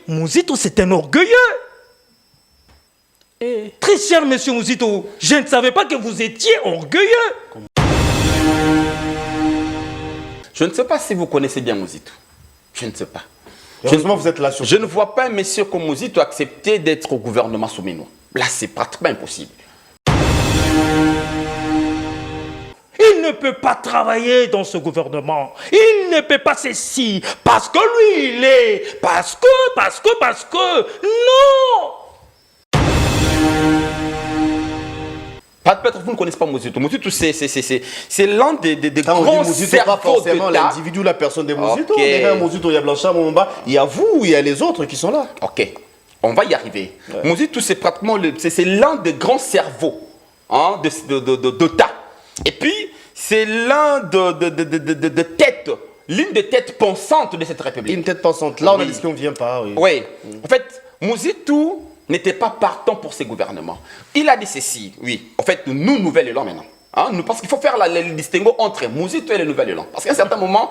Mouzito, c'est un orgueilleux. Très cher monsieur Mouzito, je ne savais pas que vous étiez orgueilleux. Je ne sais pas si vous connaissez bien Mouzito. Je ne sais pas. Heureusement, vous êtes là sur... Je ne vois pas un monsieur comme Mouzito accepter d'être au gouvernement souminois. Là, c'est pratiquement impossible. Il ne peut pas travailler dans ce gouvernement. Il ne peut pas ceci. Parce que lui, il est... Parce que... Non. Peut-être vous ne connaissez pas Mouzito. Mouzito, c'est l'un des Quand on grands dit Mouzito, cerveaux pas forcément d'État. l'individu, la personne de Mouzito. Ok. Derrière Mouzito, il y a Blanchard Momba, il y a vous, il y a les autres qui sont là. Ok, on va y arriver. Ouais. Mouzito, c'est pratiquement c'est l'un des grands cerveaux hein, d'État. Et puis, c'est l'un de têtes, l'une des têtes pensantes de cette République. Une tête pensante. Là, on a dit qu'on ne vient pas. Oui. Oui. En fait, Mouzito n'était pas partant pour ces gouvernements. Il a dit ceci, oui. En fait, nous, Nouvel Élan maintenant. Hein, parce qu'il faut faire le distinguo entre Mouzito et le Nouvel Élan. Parce qu'à un certain moment,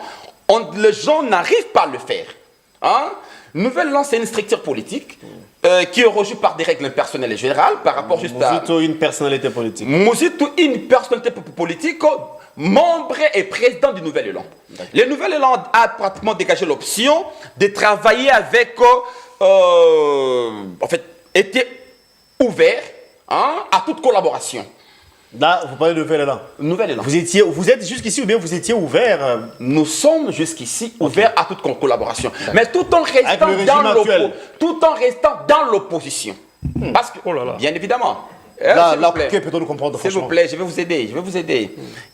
les gens n'arrivent pas à le faire. Hein? Nouvel Élan, c'est une structure politique qui est reçue par des règles personnelles et générales par rapport juste à... Mouzito, une personnalité politique. Mouzito, une personnalité politique, membre et président du Nouvel Élan. Le Nouvel Élan a pratiquement dégagé l'option de travailler avec... en fait, était ouvert hein, à toute collaboration. Là, vous parlez de Nouvel Élan. Nouvel Élan. Vous êtes jusqu'ici ou bien vous étiez ouvert Nous sommes jusqu'ici ouverts à toute collaboration. Mais tout en restant dans l'opposition. Parce que, bien évidemment, là, peut-on nous comprendre? S'il vous plaît, je vais vous aider.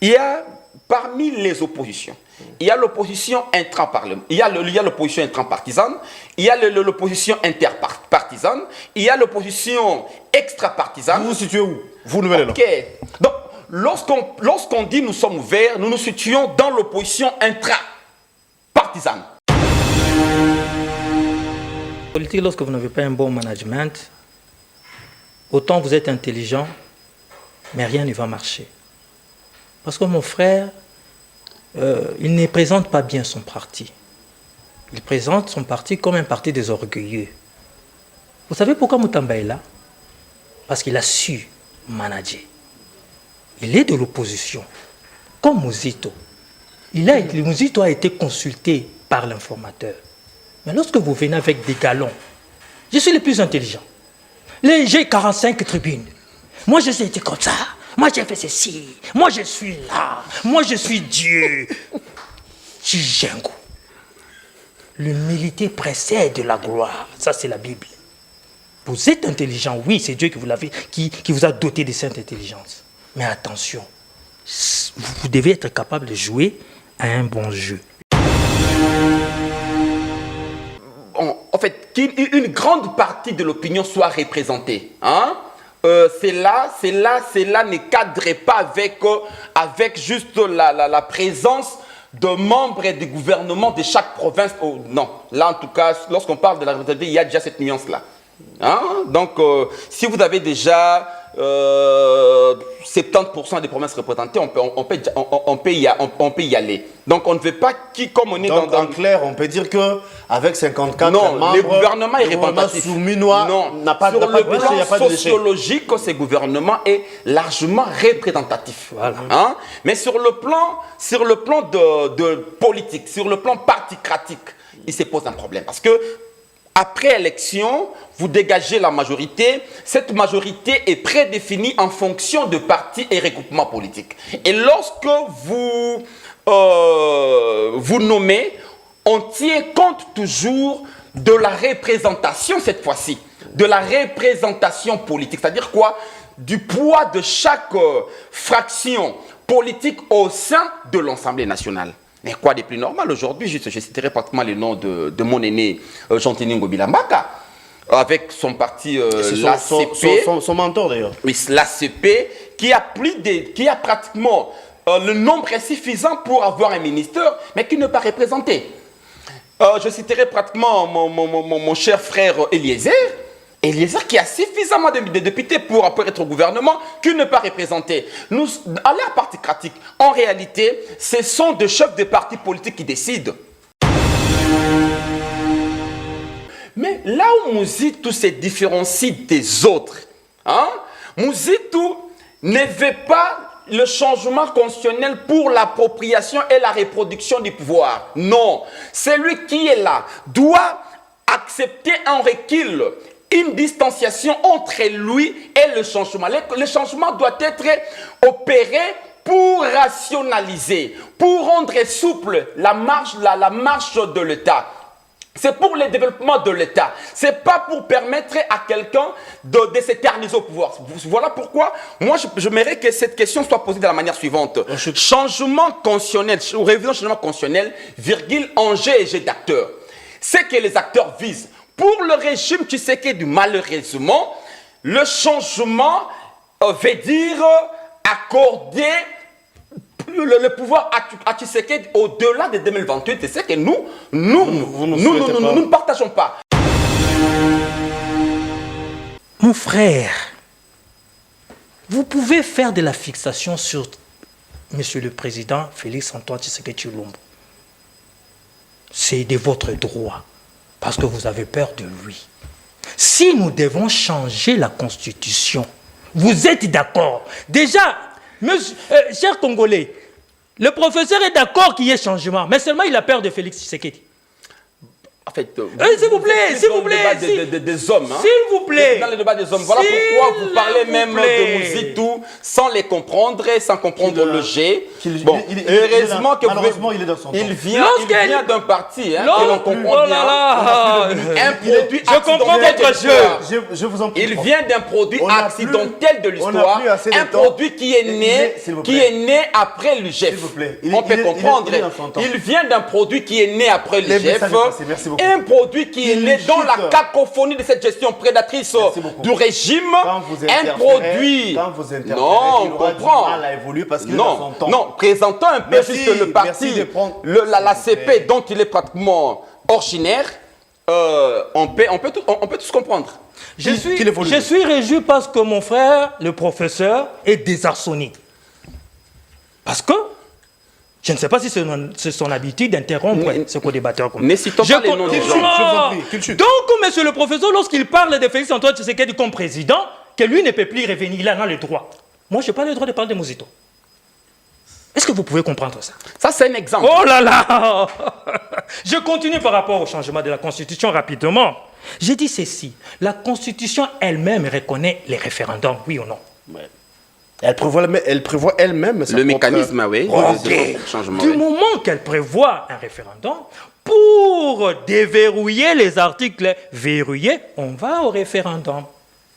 Il y a parmi les oppositions, il y a l'opposition intraparlementaire, il y a l'opposition intrapartisane, il y a l'opposition interpartisane, il y a l'opposition extrapartisane. Vous vous situez où? Vous, Nouvel Élan. Ok. Donc, lorsqu'on dit nous sommes ouverts, nous nous situons dans l'opposition intrapartisane. Politique, lorsque vous n'avez pas un bon management, autant vous êtes intelligent, mais rien ne va marcher. Parce que mon frère, il ne présente pas bien son parti. Il présente son parti comme un parti des orgueilleux. Vous savez pourquoi Moutamba est là? Parce qu'il a su manager. Il est de l'opposition, comme Mouzito. Mouzito a été consulté par l'informateur. Mais lorsque vous venez avec des galons, je suis le plus intelligent. J'ai 45 tribunes. Moi, je suis été comme ça. Moi, j'ai fait ceci. Moi, je suis là. Moi, je suis Dieu. Chijengo. L'humilité précède la gloire. Ça, c'est la Bible. Vous êtes intelligent, oui, c'est Dieu qui vous a doté de cette intelligence. Mais attention, vous devez être capable de jouer à un bon jeu. En fait, qu'une grande partie de l'opinion soit représentée. Hein? Cela ne cadre pas avec juste la présence de membres du gouvernement de chaque province. Oh, non, là en tout cas, lorsqu'on parle de la représentativité, il y a déjà cette nuance-là. Hein? Donc, si vous avez déjà 70% des provinces représentées, on peut y aller. Donc, on ne veut pas comme on est donc, en clair, on peut dire qu'avec 54 membres, le gouvernement est représentatif. N'a pas de Sur le péché, il n'y a pas plan de déchet. sociologique, ce gouvernement est largement représentatif. Voilà. Hein? Mais sur le plan de politique, sur le plan particratique, il se pose un problème. Parce que après élection, vous dégagez la majorité. Cette majorité est prédéfinie en fonction de partis et regroupements politiques. Et lorsque vous nommez, on tient compte toujours de la représentation cette fois-ci, de la représentation politique. C'est-à-dire quoi? Du poids de chaque fraction politique au sein de l'Assemblée nationale. Mais quoi de plus normal aujourd'hui? Je citerai pratiquement le nom de mon aîné Jean-Tini Ngobilambaka, avec son parti l'ACP. Son mentor d'ailleurs. Oui, l'ACP, qui a pratiquement le nombre est suffisant pour avoir un ministère, mais qui ne pas représenté. Je citerai pratiquement mon cher frère Eliezer. Eliezer qui a suffisamment de députés pour être au gouvernement, qui ne pas représenter. Nous, à l'ère particratique, en réalité, ce sont des chefs de partis politiques qui décident. Mais là où Mouzitou se différencie des autres, hein, Mouzitou ne veut pas le changement constitutionnel pour l'appropriation et la reproduction du pouvoir. Non, celui qui est là doit accepter un recul, une distanciation entre lui et le changement. Le changement doit être opéré pour rationaliser, pour rendre souple la marche de l'État. C'est pour le développement de l'État. Ce n'est pas pour permettre à quelqu'un de s'éterniser au pouvoir. Voilà pourquoi moi j'aimerais que cette question soit posée de la manière suivante. Changement constitutionnel, ou révision changement constitutionnel, virgule, enjeu et jet d'acteurs. C'est que les acteurs visent. Pour le régime Tshisekedi, malheureusement, le changement veut dire accorder le pouvoir à Tshisekedi au-delà de 2028. C'est ce que nous ne partageons pas. Mon frère, vous pouvez faire de la fixation sur Monsieur le Président Félix Antoine Tshisekedi Tshilombo. C'est de votre droit, parce que vous avez peur de lui. Si nous devons changer la Constitution, vous êtes d'accord? Déjà, chers Congolais, le professeur est d'accord qu'il y ait changement, mais seulement il a peur de Félix Tshisekedi. En fait, s'il vous plaît, s'il vous plaît, des hommes. Hein? S'il vous plaît. Dans le débat des hommes. Voilà pourquoi vous parlez même de Mouzitou sans les comprendre, sans comprendre le G. Bon, heureusement que malheureusement, il est dans son temps. Il vient d'un parti, hein, que l'on comprend bien. Un produit je comprends votre jeu. Je vous en prie. Il vient d'un produit accidentel de l'histoire, un produit qui est né après l'UGF. On peut comprendre. Il vient d'un produit qui est né après l'UGF. Un produit qui est né dans la cacophonie de cette gestion prédatrice du régime. Un produit. Non, on comprend. Non, présentons un peu juste le parti, la CP dont il est pratiquement originaire. On peut tous comprendre. Je suis réjoui parce que mon frère, le professeur, est désarçonné. Parce que je ne sais pas si c'est son habitude d'interrompre ce co-débatteur. Mais si tu pas les noms des gens. Donc, monsieur le professeur, lorsqu'il parle de Félix Antoine Tshisekedi comme président, que lui ne peut plus revenir, il en a le droit. Moi, je n'ai pas le droit de parler de Mouzitou. Est-ce que vous pouvez comprendre ça? Ça, c'est un exemple. Oh là là. Je continue par rapport au changement de la Constitution rapidement. J'ai dit ceci. La Constitution elle-même reconnaît les référendums, oui ou non? Ouais. Elle prévoit elle-même le mécanisme, oui. Du moment qu'elle prévoit un référendum, pour déverrouiller les articles verrouillés, on va au référendum.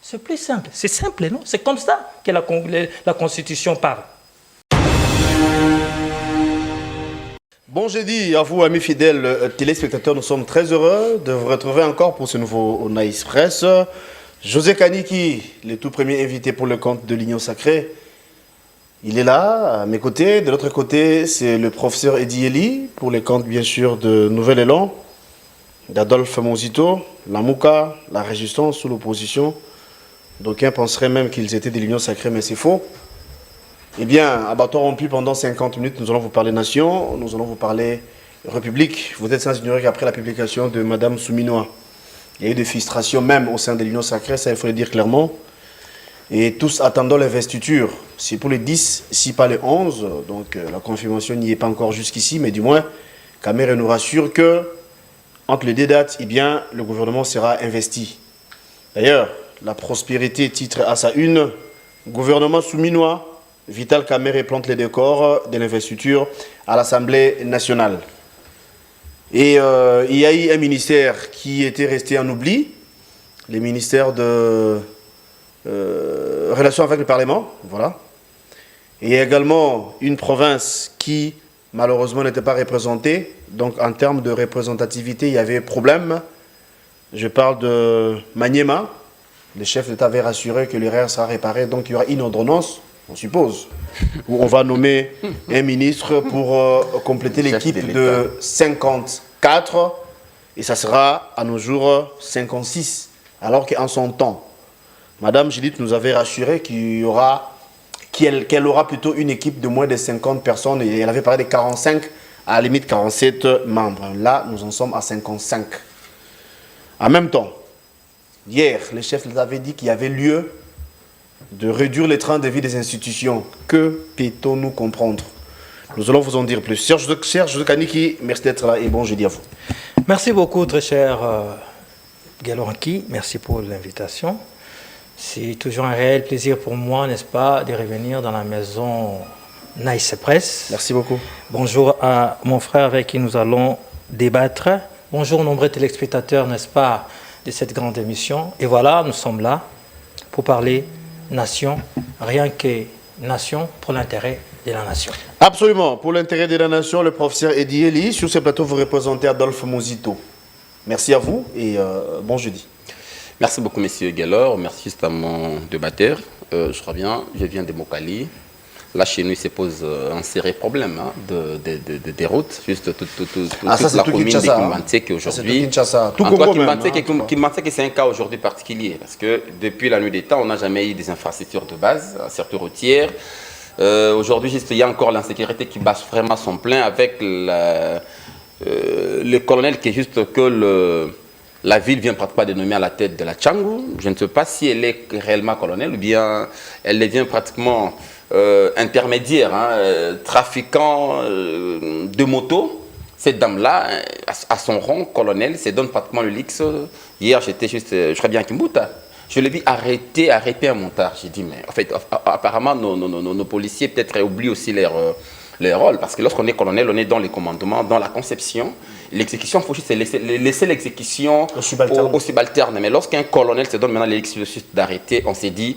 C'est plus simple. C'est simple, non? C'est comme ça que la Constitution parle. Bon jeudi à vous, amis fidèles téléspectateurs. Nous sommes très heureux de vous retrouver encore pour ce nouveau Naïs Presse. José Kaniki, le tout premier invité pour le compte de l'Union Sacrée, il est là, à mes côtés. De l'autre côté, c'est le professeur Eddy Eli, pour les comptes, bien sûr, de Nouvel Élan, d'Adolphe Mozito, la Mouka, la Résistance sous l'opposition. D'aucuns penseraient même qu'ils étaient de l'Union Sacrée, mais c'est faux. Eh bien, à bâton rompu, pendant 50 minutes, nous allons vous parler nation, nous allons vous parler République. Vous êtes sans ignorer qu'après la publication de Madame Souminoa, il y a eu des frustrations même au sein de l'Union Sacrée, ça il faut le dire clairement. Et tous attendant les investitures. C'est pour les 10, si pas les 11. Donc la confirmation n'y est pas encore jusqu'ici, mais du moins, Kamere nous rassure que entre les deux dates, eh bien, le gouvernement sera investi. D'ailleurs, la prospérité titre à sa une, gouvernement souminois, Vital Kamere plante les décors de l'investiture à l'Assemblée nationale. Et il y a eu un ministère qui était resté en oubli, le ministère de Relations avec le Parlement, voilà. Et il y a également une province qui, malheureusement, n'était pas représentée. Donc, en termes de représentativité, il y avait problème. Je parle de Maniema. Le chef d'État avait rassuré que l'erreur sera réparée. Donc, il y aura une ordonnance, on suppose, où on va nommer un ministre pour compléter l'équipe de 54. Et ça sera, à nos jours, 56. Alors qu'en son temps, Madame Judith nous avait rassuré qu'elle aura plutôt une équipe de moins de 50 personnes. Et elle avait parlé de 45, à la limite 47 membres. Là, nous en sommes à 55. En même temps, hier, les chefs avaient dit qu'il y avait lieu de réduire les trains de vie des institutions. Que peut-on nous comprendre? Nous allons vous en dire plus. Serge Kaniki, merci d'être là et bon jeudi à vous. Merci beaucoup, très cher Galoranki. Merci pour l'invitation. C'est toujours un réel plaisir pour moi, n'est-ce pas, de revenir dans la maison Nice Press. Merci beaucoup. Bonjour à mon frère avec qui nous allons débattre. Bonjour nombreux téléspectateurs, n'est-ce pas, de cette grande émission. Et voilà, nous sommes là pour parler nation, rien que nation pour l'intérêt de la nation. Absolument. Pour l'intérêt de la nation, le professeur Eddie Eli, sur ce plateau, vous représentez Adolphe Mozito. Merci à vous et bon jeudi. Merci beaucoup, monsieur Gellor. Merci à mon débatteur. Je crois bien, je viens de Mokali. Là, chez nous, il se pose un sérieux problème des routes. Juste toute la commune de Kimbantseke aujourd'hui. Tout Congo même. Kimbantseke, c'est un cas aujourd'hui particulier. Parce que depuis la nuit des temps, on n'a jamais eu des infrastructures de base, surtout routières. Aujourd'hui, il y a encore l'insécurité qui bat vraiment son plein avec le colonel qui est juste que la ville vient pratiquement de nommer à la tête de la Tchangou. Je ne sais pas si elle est réellement colonel ou bien elle devient pratiquement intermédiaire, trafiquant de motos. Cette dame-là, à son rang, colonel, se donne pratiquement le luxe. Hier, j'étais juste, je crois bien à Kimbuta. Je l'ai vu arrêter un montard. J'ai dit, mais en fait, apparemment, nos policiers peut-être oublient aussi leur rôle. Parce que lorsqu'on est colonel, on est dans les commandements, dans la conception. L'exécution, il faut juste laisser l'exécution aux subalternes. Mais lorsqu'un colonel se donne maintenant l'élection d'arrêter, on s'est dit,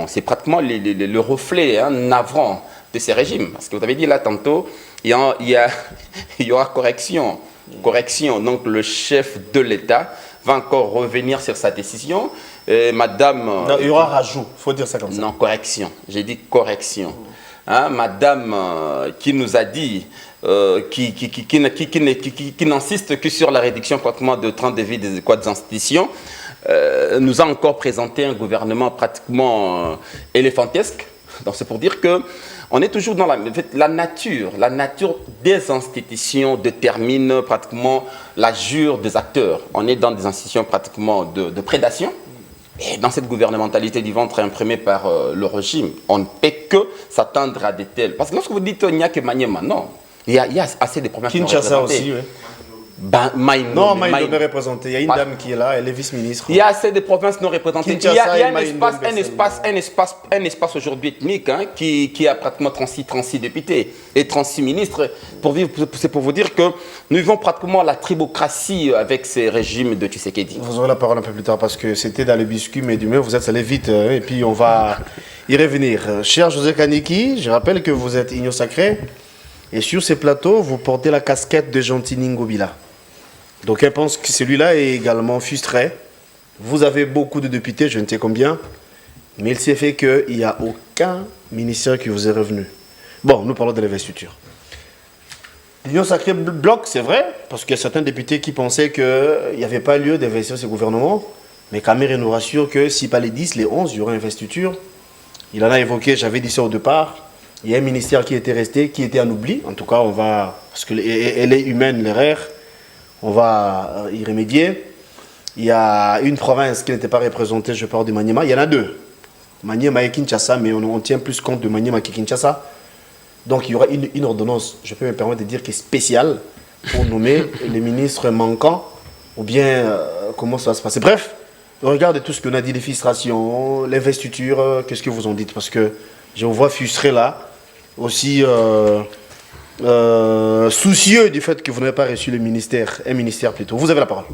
c'est pratiquement le reflet navrant de ces régimes. Parce que vous avez dit là tantôt, il y aura correction. Donc le chef de l'État va encore revenir sur sa décision. Madame... Non, il y aura rajout, il faut dire ça comme ça. Non, correction. J'ai dit correction. Madame qui nous a dit, qui n'insiste que sur la réduction pratiquement de 30 de vie des institutions, nous a encore présenté un gouvernement pratiquement éléphantesque. Donc c'est pour dire que on est toujours dans la nature. La nature des institutions détermine pratiquement la jure des acteurs. On est dans des institutions pratiquement de prédation. Et dans cette gouvernementalité du ventre imprimée par le régime, on ne peut que s'attendre à des tels. Parce que lorsque vous dites qu'il n'y a que Maniema, non. Il y a assez de problèmes. Kinshasa aussi, oui. Non, Maïno est représenté. Il y a une dame qui est là, elle est vice-ministre. Il y a assez de provinces non représentées. Kinshasa, il y a un espace aujourd'hui ethnique qui a pratiquement 36 députés et 36 ministres. C'est pour vous dire que nous vivons pratiquement la tribocratie avec ces régimes de Tshisekedi. Vous aurez la parole un peu plus tard parce que c'était dans le biscuit, mais du moins vous êtes allé vite et puis on va y revenir. Cher José Kaniki, je rappelle que vous êtes Igno Sacré et sur ces plateaux, vous portez la casquette de Gentini Ngobila. Donc elle pense que celui-là est également frustré. Vous avez beaucoup de députés, je ne sais combien, mais il s'est fait qu'il n'y a aucun ministère qui vous est revenu. Bon, nous parlons de l'investiture. L'Union Sacrée bloque, c'est vrai, parce qu'il y a certains députés qui pensaient qu'il n'y avait pas lieu d'investir ce gouvernement, mais Kamere nous rassure que si pas les 10, les 11, il y aura investiture. Il en a évoqué, j'avais dit ça au départ, il y a un ministère qui était resté, qui était en oubli. En tout cas, on va, parce qu'elle est humaine, l'erreur. On va y remédier. Il y a une province qui n'était pas représentée, je parle de Maniema. Il y en a deux. Maniema et Kinshasa, mais on tient plus compte de Maniema que Kinshasa. Donc il y aura une ordonnance, je peux me permettre de dire, qui est spéciale pour nommer les ministres manquants, ou bien comment ça va se passer. Bref, regardez tout ce qu'on a dit, les frustrations, l'investiture, qu'est-ce que vous en dites? Parce que je vous vois frustré là, aussi... soucieux du fait que vous n'avez pas reçu un ministère plutôt. Vous avez la parole.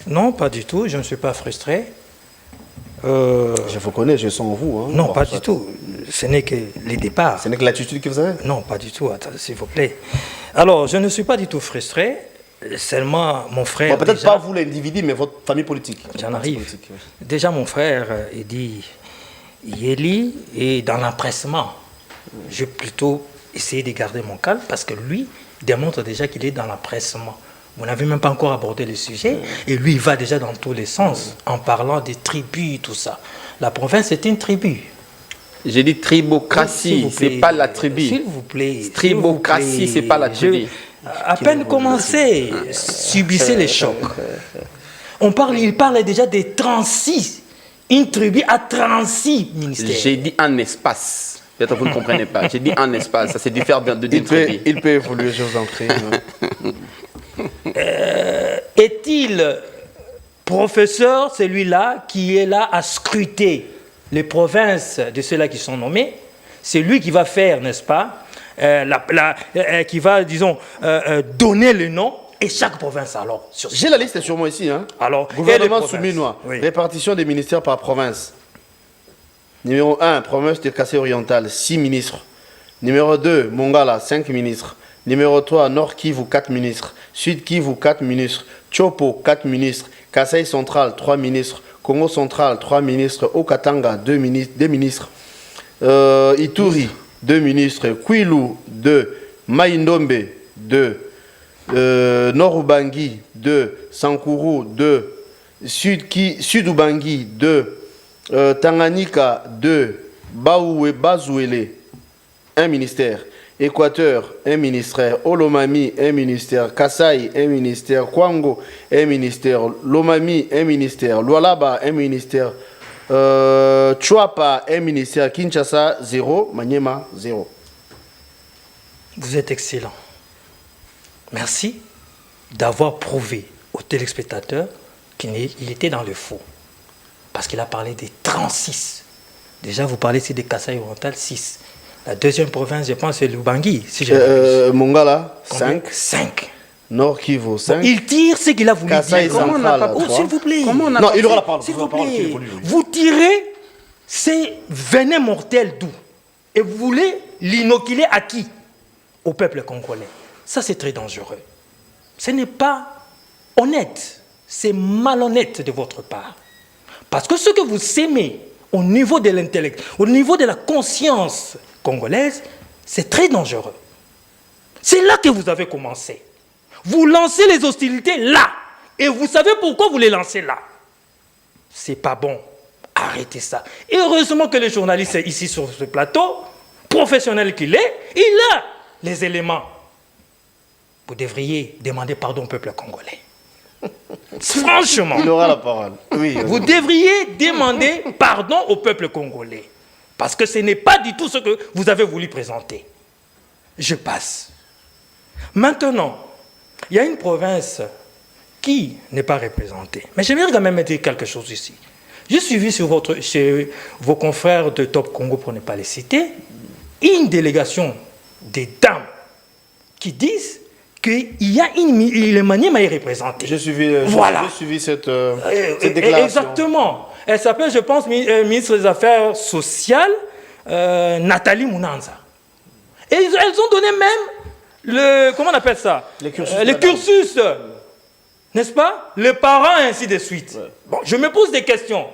Non, pas du tout, je ne suis pas frustré. Je vous connais, je sens en vous. Non, pas du tout. Ce n'est que les départs. Ce n'est que l'attitude que vous avez? Non, pas du tout, s'il vous plaît. Alors, je ne suis pas du tout frustré, seulement mon frère... Bon, peut-être pas vous l'individu, mais votre famille politique. J'en arrive. Politique, oui. Déjà, mon frère, il dit, Yéli est dans l'empressement. Je vais plutôt essayer de garder mon calme parce que lui démontre déjà qu'il est dans l'empressement. Vous n'avez même pas encore abordé le sujet et lui il va déjà dans tous les sens en parlant des tribus, tout ça. La province est une tribu. J'ai dit tribocratie, c'est pas la tribu. S'il vous plaît. Tribocratie, c'est pas la tribu. À peine commencé, subissez les chocs. Il parle déjà de 36. Une tribu à 36 ministères. J'ai dit un espace. Peut-être que vous ne comprenez pas. J'ai dit un espace. Ça, c'est différent d'une tribu. Il peut évoluer, je vous en prie. Est-il professeur, celui-là, qui est là à scruter les provinces de ceux-là qui sont nommés? C'est lui qui va faire, n'est-ce pas, qui va, disons, donner le nom. Et chaque province, alors. J'ai la liste sur moi ici. Hein. Alors, gouvernement souminois, oui. Répartition des ministères par province. Numéro 1, province de Kassai-Oriental, 6 ministres. Numéro 2, Mongala, 5 ministres. Numéro 3, Nord Kivu, 4 ministres. Sud Kivu, 4 ministres. Chopo, 4 ministres. Kassai Central, 3 ministres. Congo Central, 3 ministres. Okatanga, 2 ministres. Ituri, 2 ministres. Kwilu, 2. Maïndombe, 2. Nord-Ubangi, 2. Sankuru, 2. Sud-Ubangi, 2. Tanganyika, 2. Bazouele, 1 ministère. Équateur, 1 ministère. Olomami, 1 ministère. Kassai, 1 ministère. Kwango, 1 ministère. Lomami, 1 ministère. Lualaba, 1 ministère. Chouapa, 1 ministère. Kinshasa, 0. Maniema, 0. Vous êtes excellent. Merci d'avoir prouvé aux téléspectateurs qu'il était dans le faux. Parce qu'il a parlé des 36. Déjà, vous parlez ici des Kassai-Oriental, 6. La deuxième province, je pense, c'est l'Ubangi. Si Mongala, 5. 5. Nord Kivu, 5. Il tire ce qu'il a voulu Kassai dire. Central, Oh, s'il vous plaît. Non, il aura la parole. S'il vous plaît. Vous tirez ces venin mortel d'où? Et vous voulez l'inoculer à qui? Au peuple congolais. Ça, c'est très dangereux. Ce n'est pas honnête. C'est malhonnête de votre part. Parce que ce que vous sémez au niveau de l'intellect, au niveau de la conscience congolaise, c'est très dangereux. C'est là que vous avez commencé. Vous lancez les hostilités là. Et vous savez pourquoi vous les lancez là. C'est pas bon. Arrêtez ça. Et heureusement que le journaliste est ici sur ce plateau, professionnel qu'il est, il a les éléments. Vous devriez demander pardon au peuple congolais. Franchement. Il aura la parole. Oui, vous devriez demander pardon au peuple congolais. Parce que ce n'est pas du tout ce que vous avez voulu présenter. Je passe. Maintenant, il y a une province qui n'est pas représentée. Mais j'aimerais quand même dire quelque chose ici. J'ai suivi chez vos confrères de Top Congo, pour ne pas les citer, une délégation des dames qui disent qu'il y a le Maniema est représenté. J'ai suivi, cette déclaration. Exactement. Elle s'appelle, je pense, ministre des Affaires sociales, Nathalie Mounanza. Et elles ont donné même comment on appelle ça? Les cursus. N'est-ce pas? Les parents, et ainsi de suite. Ouais. Bon, je me pose des questions.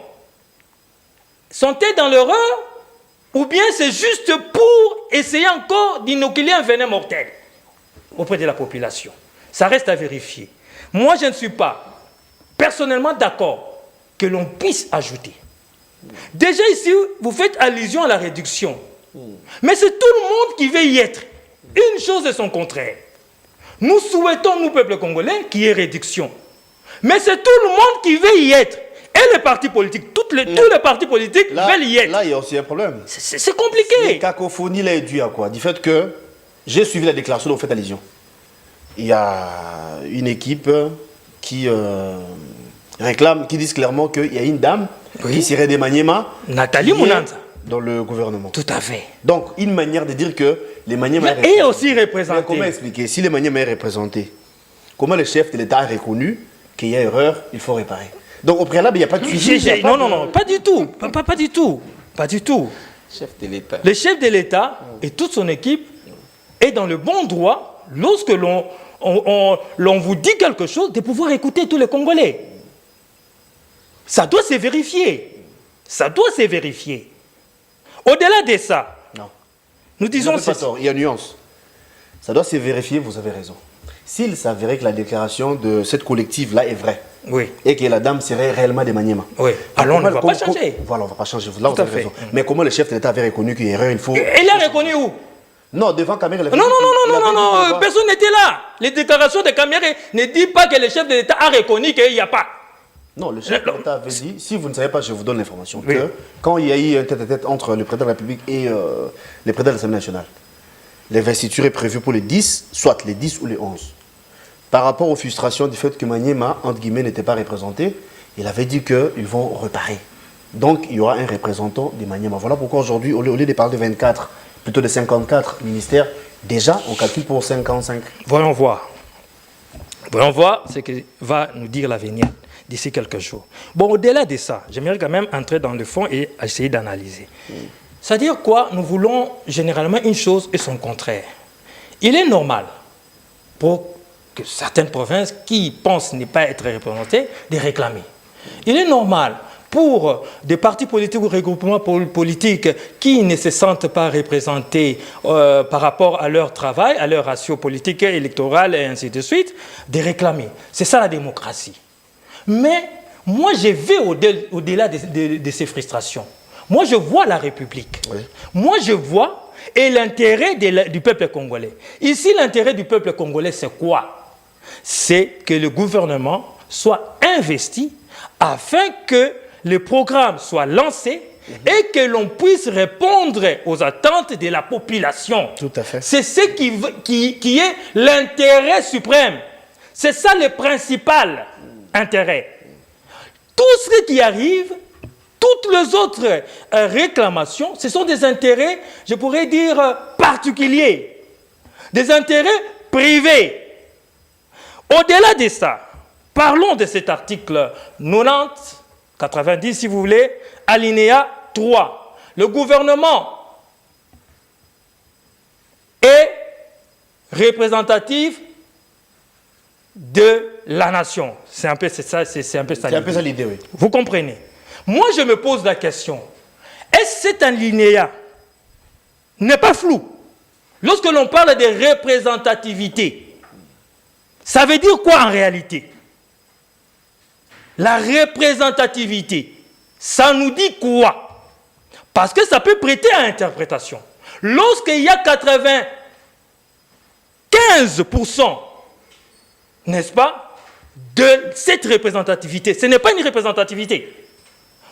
Sont-elles dans l'erreur? Ou bien c'est juste pour essayer encore d'inoculer un venin mortel auprès de la population? Ça reste à vérifier. Moi, je ne suis pas personnellement d'accord que l'on puisse ajouter. Déjà ici, vous faites allusion à la réduction. Mais c'est tout le monde qui veut y être. Une chose est son contraire. Nous souhaitons, nous, peuple congolais, qu'il y ait réduction. Mais c'est tout le monde qui veut y être. Et les partis politiques, tous les partis politiques veulent y être. Là, il y a aussi un problème. C'est compliqué. La cacophonie là est due à quoi? Du fait que j'ai suivi la déclaration dont vous faites allusion. Il y a une équipe qui réclame, qui dit clairement qu'il y a une dame qui serait des Maniema. Nathalie Mounanza. Dans le gouvernement. Tout à fait. Donc, une manière de dire que les Maniema est aussi représenté. Comment expliquer? Si les Maniema est représenté, comment le chef de l'État a reconnu qu'il y a erreur, il faut réparer? Donc, au préalable, il n'y a pas de suivi. Non, pas du tout. Pas du tout. Pas du tout. Chef de l'État. Le chef de l'État et toute son équipe est dans le bon droit, lorsque l'on vous dit quelque chose, de pouvoir écouter tous les Congolais. Ça doit se vérifier. Ça doit se vérifier. Au-delà de ça, non. Nous disons... Il y a une nuance. Ça doit se vérifier, vous avez raison. S'il s'avérait que la déclaration de cette collective-là est vraie, oui, et que la dame serait réellement des Maniema, oui, alors on ne va pas changer. Voilà, on ne va pas changer. Là, vous avez raison. Mais comment le chef de l'État avait reconnu qu'il y a erreur, il faut... Et il a reconnu où? Non, devant Cameroun. Non, personne n'était là. Les déclarations de Cameroun ne disent pas que le chef de l'État a reconnu qu'il n'y a pas. Non, le chef de l'État avait dit, si vous ne savez pas, je vous donne l'information, Oui. que quand il y a eu un tête-à-tête entre le président de la République et le président de l'Assemblée nationale, l'investiture est prévue pour les 10, soit les 10 ou les 11. Par rapport aux frustrations du fait que Maniema, entre guillemets, n'était pas représenté, il avait dit qu'ils vont reparer. Donc, il y aura un représentant de Maniema. Voilà pourquoi aujourd'hui, au lieu de parler de 24, plutôt de 54 ministères, déjà, on calcule pour 55. Voyons voir. Voyons voir ce que va nous dire l'avenir d'ici quelques jours. Bon, au-delà de ça, j'aimerais quand même entrer dans le fond et essayer d'analyser. C'est-à-dire quoi? Nous voulons généralement une chose et son contraire. Il est normal pour que certaines provinces qui pensent ne pas être représentées de réclamer. Il est normal pour des partis politiques ou regroupements politiques qui ne se sentent pas représentés par rapport à leur travail, à leur ratio politique, électoral et ainsi de suite, de réclamer. C'est ça la démocratie. Mais moi, je vais au-delà de ces frustrations. Moi, je vois la République. Oui. Moi, je vois l'intérêt du peuple congolais. Ici, l'intérêt du peuple congolais, c'est quoi? C'est que le gouvernement soit investi afin que le programme soit lancé et que l'on puisse répondre aux attentes de la population. Tout à fait. C'est ce qui est l'intérêt suprême. C'est ça le principal intérêt. Tout ce qui arrive, toutes les autres réclamations, ce sont des intérêts, je pourrais dire, particuliers. Des intérêts privés. Au-delà de ça, parlons de cet article 90 si vous voulez, alinéa 3. Le gouvernement est représentatif de la nation. C'est un peu ça, c'est un peu ça l'idée, oui. Vous comprenez? Moi, je me pose la question. Est-ce que cet alinéa n'est pas flou? Lorsque l'on parle de représentativité, ça veut dire quoi en réalité? La représentativité, ça nous dit quoi? Parce que ça peut prêter à interprétation. Lorsqu'il y a 95%, n'est-ce pas, de cette représentativité, ce n'est pas une représentativité.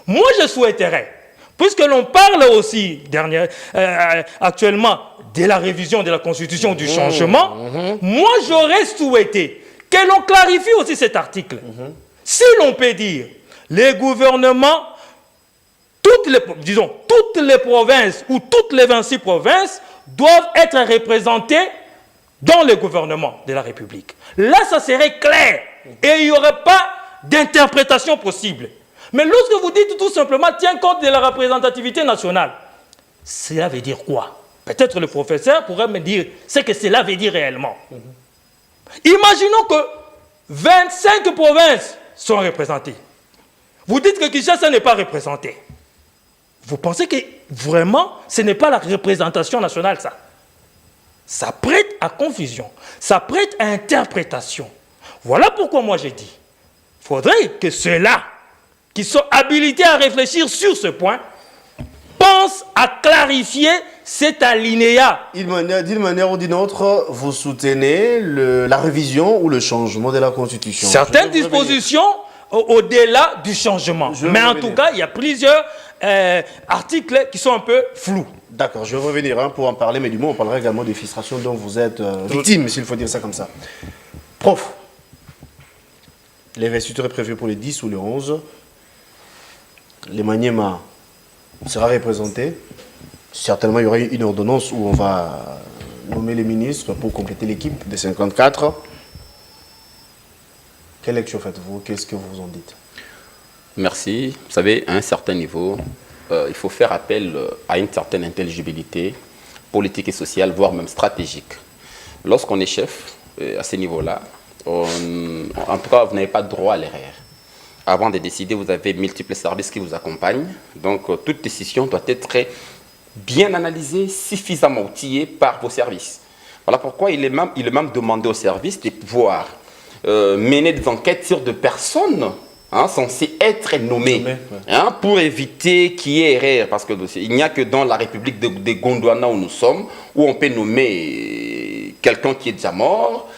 Moi, je souhaiterais, puisque l'on parle aussi actuellement de la révision de la Constitution, du changement, moi, j'aurais souhaité que l'on clarifie aussi cet article. Si l'on peut dire, les gouvernements, toutes les provinces ou toutes les 26 provinces doivent être représentées dans le gouvernement de la République. Là, ça serait clair et il n'y aurait pas d'interprétation possible. Mais lorsque vous dites tout simplement, tiens compte de la représentativité nationale, cela veut dire quoi? Peut-être le professeur pourrait me dire ce que cela veut dire réellement. Imaginons que 25 provinces sont représentées. Vous dites que Kinshasa n'est pas représenté. Vous pensez que vraiment, ce n'est pas la représentation nationale, ça? Ça prête à confusion, ça prête à interprétation. Voilà pourquoi moi j'ai dit, il faudrait que ceux-là qui sont habilités à réfléchir sur ce point pensent à clarifier cet alinéa. D'une manière ou d'une autre, vous soutenez la révision ou le changement de la Constitution. Certaines dispositions au-delà du changement. Mais en tout cas, il y a plusieurs articles qui sont un peu flous. D'accord, je vais revenir pour en parler, mais du moins on parlera également des frustrations dont vous êtes victime, s'il faut dire ça comme ça. Prof, l'investiture est prévue pour les 10 ou les 11. Les Maniema sera représenté. Certainement, il y aura une ordonnance où on va nommer les ministres pour compléter l'équipe des 54. Quelle lecture faites-vous? Qu'est-ce que vous en dites? Merci. Vous savez, à un certain niveau, il faut faire appel à une certaine intelligibilité politique et sociale, voire même stratégique. Lorsqu'on est chef, à ce niveau-là, en tout cas, vous n'avez pas droit à l'erreur. Avant de décider, vous avez multiples services qui vous accompagnent. Donc, toute décision doit être bien analysée, suffisamment outillée par vos services. Voilà pourquoi il est même demandé aux services de pouvoir mener des enquêtes sur des personnes censées être nommées, pour éviter qu'il y ait erreur. Parce qu'il n'y a que dans la République de Gondwana où nous sommes, où on peut nommer quelqu'un qui est déjà mort,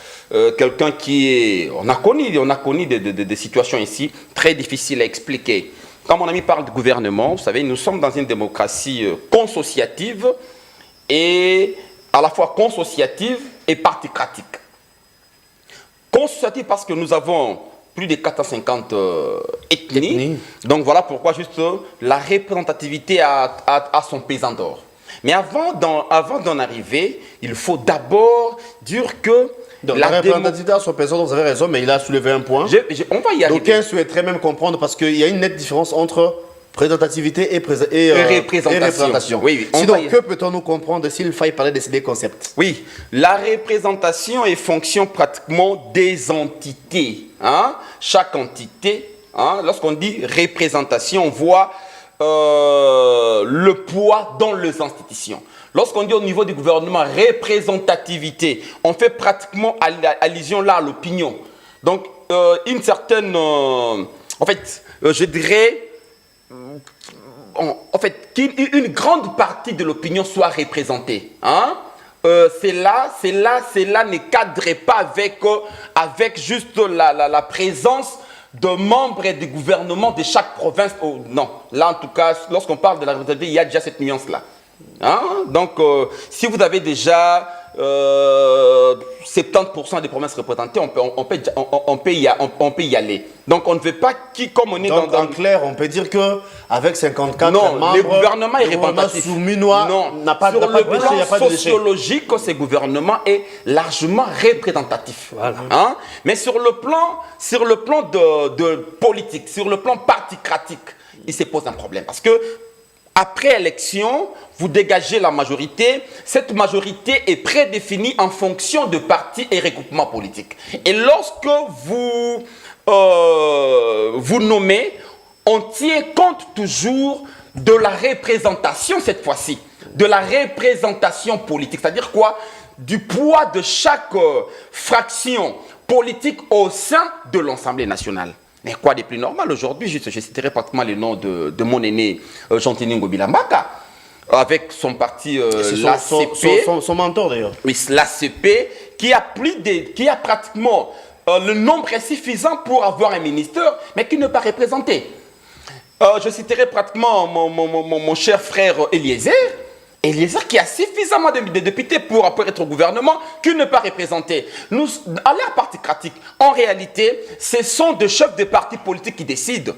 quelqu'un qui est... On a connu des situations ici très difficiles à expliquer. Quand mon ami parle de gouvernement, vous savez, nous sommes dans une démocratie consociative et à la fois consociative et particratique. Consociative parce que nous avons plus de 450 ethnies. Donc voilà pourquoi juste la représentativité a son pesant d'or. Mais avant d'en arriver, il faut d'abord dire que donc, la représentativité a son pesant d'or, vous avez raison, mais il a soulevé un point. On va y arriver. D'aucuns souhaiteraient même comprendre parce qu'il y a une nette différence entre représentativité et représentation. Oui, sinon, que peut-on nous comprendre s'il faille parler de ces deux concepts? Oui, la représentation est fonction pratiquement des entités. Hein? Chaque entité, hein, lorsqu'on dit représentation, on voit le poids dans les institutions. Lorsqu'on dit au niveau du gouvernement représentativité, on fait pratiquement allusion là à l'opinion. Donc, une certaine... en fait, je dirais... En fait, qu'une grande partie de l'opinion soit représentée. Hein? Cela ne cadre pas avec juste la présence de membres du gouvernement de chaque province. Oh, non, là en tout cas, lorsqu'on parle de la représentativité, il y a déjà cette nuance-là. Hein? Donc, si vous avez déjà 70% des provinces représentées, on peut y aller. Donc, on ne veut pas comme on est donc, en clair, on peut dire qu'avec 54 membres, le gouvernement est représentatif. N'a pas sur de le plan péché, sociologique, ce gouvernement est largement représentatif. Voilà. Hein? Mais sur le plan de politique, sur le plan particratique, il se pose un problème. Parce que après élection, vous dégagez la majorité. Cette majorité est prédéfinie en fonction de partis et regroupements politiques. Et lorsque vous nommez, on tient compte toujours de la représentation cette fois-ci, de la représentation politique. C'est-à-dire quoi? Du poids de chaque fraction politique au sein de l'Assemblée nationale. Mais quoi de plus normal aujourd'hui? Je citerai pratiquement le nom de mon aîné Jean-Tini Ngobila Mbaka, avec son parti l'ACP. Son mentor d'ailleurs. Oui, l'ACP, qui a pratiquement le nombre suffisant pour avoir un ministère, mais qui n'est pas représenté. Je citerai pratiquement mon cher frère Eliezer. Eliezer qui a suffisamment de députés pour être au gouvernement, qui ne pas représenté. Nous, à l'ère particratique, en réalité, ce sont des chefs de partis politiques qui décident.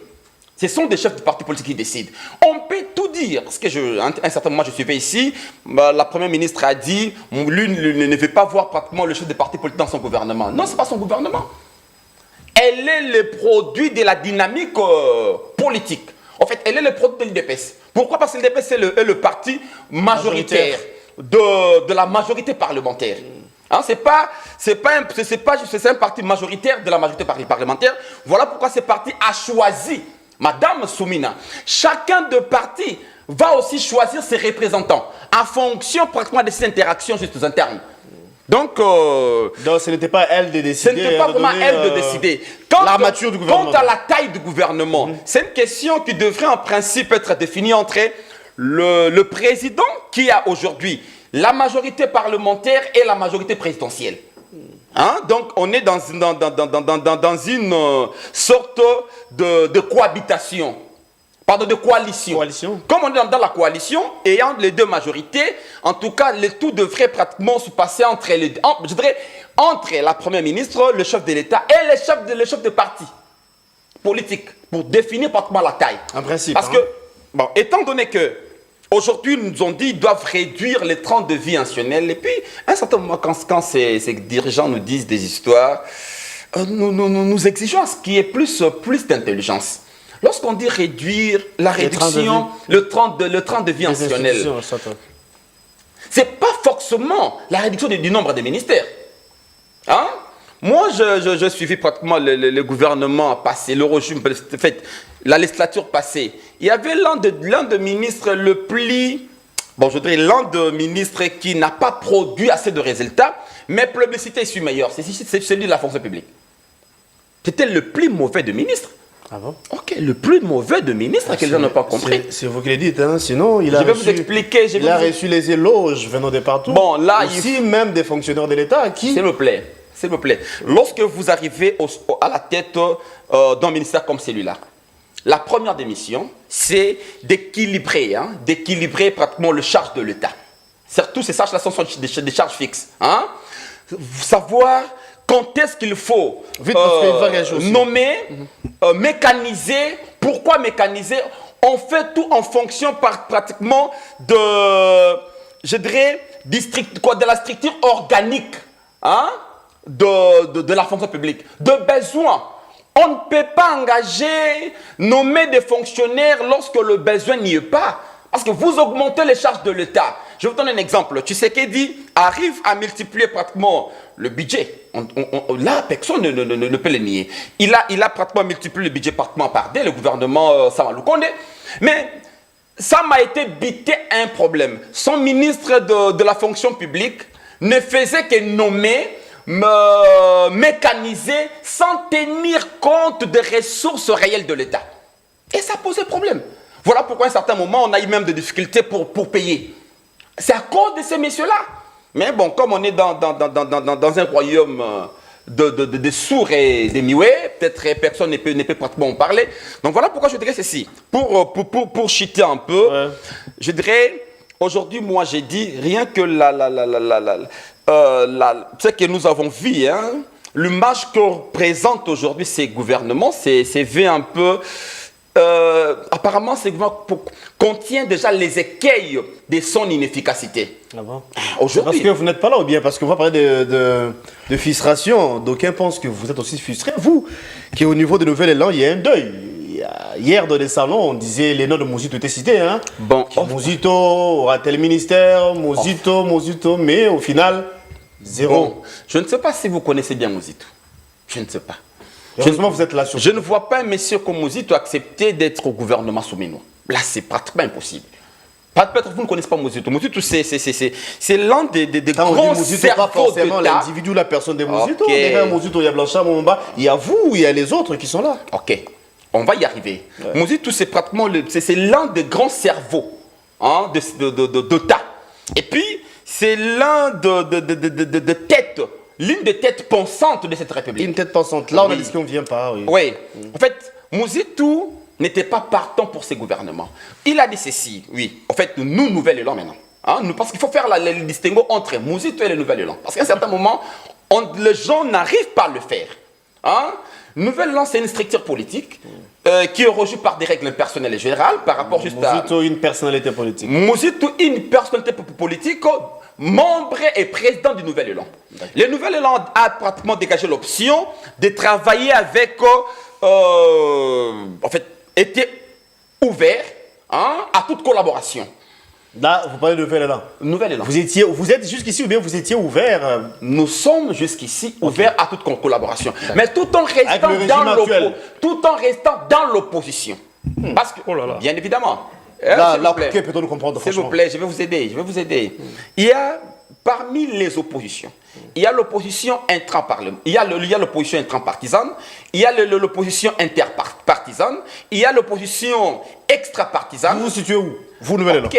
Ce sont des chefs de partis politiques qui décident. On peut tout dire. Parce que un certain moment, je suivais ici, la première ministre a dit, lui ne veut pas voir pratiquement le chef de parti politique dans son gouvernement. Non, ce n'est pas son gouvernement. Elle est le produit de la dynamique politique. En fait, elle est le produit de l'UDPS. Pourquoi? Parce que l'UDPS est le parti majoritaire de la majorité parlementaire. Hein, c'est un parti majoritaire de la majorité parlementaire. Voilà pourquoi ce parti a choisi Madame Soumina. Chacun de partis va aussi choisir ses représentants en fonction pratiquement de ses interactions juste internes. Donc, ce n'était pas elle de décider. Ce n'était pas vraiment elle de décider. L'armature du gouvernement. Quant à la taille du gouvernement, c'est une question qui devrait en principe être définie entre le président qui a aujourd'hui la majorité parlementaire et la majorité présidentielle. Hein? Donc, on est dans une sorte de cohabitation. Pardon, de coalition. Comme on est dans la coalition, ayant les deux majorités, en tout cas, le tout devrait pratiquement se passer entre la première ministre, le chef de l'État et le chef de parti politique, pour définir pratiquement la taille. En principe. Parce que, bon, étant donné que aujourd'hui, ils nous ont dit qu'ils doivent réduire les 30 de vie institutionnelle, et puis, à un certain moment, quand ces dirigeants nous disent des histoires, nous exigeons ce qui est plus d'intelligence. Lorsqu'on dit réduire la réduction, le 30 de vie institutionnelle, ce n'est pas forcément la réduction du nombre de ministères. Hein? Moi, je suivis pratiquement le gouvernement passé, le régime, en fait, la législature passée. Il y avait l'un de ministres le plus... Bon, je dirais l'un de ministres qui n'a pas produit assez de résultats, mais plébiscité est meilleur. C'est celui de la fonction publique. C'était le plus mauvais de ministre. Ah bon? Ok, le plus mauvais de ministre que les gens n'ont pas compris. C'est vous qui le dites, hein? Sinon il a vous expliquer. Il a reçu les éloges venant de partout. Bon, là, ici même des fonctionnaires de l'État qui... S'il vous plaît, s'il vous plaît. Lorsque vous arrivez à la tête d'un ministère comme celui-là, la première des missions, c'est d'équilibrer, pratiquement le charge de l'État. Surtout, ces charges-là sont des charges fixes. Savoir quand est-ce qu'il faut nommer, mécaniser. Pourquoi mécaniser? On fait tout en fonction pratiquement de la structure organique de la fonction publique, de besoin. On ne peut pas nommer des fonctionnaires lorsque le besoin n'y est pas. Parce que vous augmentez les charges de l'État. Je vous donne un exemple. Tshisekedi arrive à multiplier pratiquement le budget. Là, personne ne peut le nier. Il a pratiquement multiplié le budget pratiquement par deux, le gouvernement Sama Lukonde. Mais ça m'a été bité un problème. Son ministre de la fonction publique ne faisait que nommer, mécaniser, sans tenir compte des ressources réelles de l'État. Et ça posait problème. Voilà pourquoi à un certain moment, on a eu même des difficultés pour payer. C'est à cause de ces messieurs-là. Mais bon, comme on est dans un royaume de sourds et de muets, peut-être personne ne peut pratiquement en parler. Donc voilà pourquoi je dirais ceci. Pour chiter un peu, je dirais, aujourd'hui, moi j'ai dit, rien que ce que nous avons vu, l'image que représentent aujourd'hui ces gouvernements, c'est vu un peu... apparemment, ce gouvernement contient déjà les écueils de son inefficacité. Ah bon? Aujourd'hui. Parce que vous n'êtes pas là ou bien parce qu'on va parler de frustration. D'aucuns pensent que vous êtes aussi frustré. Vous, qui au niveau de Nouvel Élan, il y a un deuil. Hier, dans les salons, on disait les noms de Mozito étaient cités. Bon, Mozito aura tel ministère, Mozito, mais au final, zéro. Bon, je ne sais pas si vous connaissez bien Mozito. Je ne sais pas. Heureusement, vous êtes là sur... Je ne vois pas un monsieur comme Mozito accepter d'être au gouvernement souminois. Là, c'est pratiquement impossible. Peut-être que vous ne connaissez pas Mozito. Mozito, c'est l'un des Quand grands on dit Mozito, pas forcément l'individu, la personne de Mozito. Derrière Mozito, il y a Blanchard, Momba, il y a vous, il y a les autres qui sont là. Ok, on va y arriver. Ouais. Mozito, c'est pratiquement l'un des grands cerveaux d'État. Et puis, c'est l'un de têtes. L'une des têtes pensantes de cette République. Une tête pensante. Là, on a dit qu'on ne vient pas. Oui. En fait, Mozito n'était pas partant pour ces gouvernements. Il a dit ceci, oui. En fait, nous, Nouvel Élan maintenant. Parce qu'il faut faire le distinguo entre Mozito et le Nouvel Élan. Parce qu'à un certain moment, les gens n'arrivent pas à le faire. Nouvel Élan, c'est une structure politique qui est reçue par des règles personnelles et générales par rapport juste à... Mozito, une personnalité politique. Mozito, une personnalité politique... membre et président du Nouvel Élan. Le Nouvel Élan a pratiquement dégagé l'option de travailler avec, en fait, était ouvert à toute collaboration. Là, vous parlez de Nouvel Élan. Nouvel Élan. Vous êtes jusqu'ici ou bien vous étiez ouvert? Nous sommes jusqu'ici ouverts à toute collaboration. Mais tout en restant dans l'opposition. Parce que, bien évidemment, là, peut-on nous comprendre? S'il vous plaît, je vais vous aider. Il y a parmi les oppositions, il y a l'opposition intraparlementaire, il y a l'opposition intrapartisane, il y a l'opposition interpartisane, il y a l'opposition extrapartisane. Vous vous situez où? Vous, Nouvel Élan. Ok.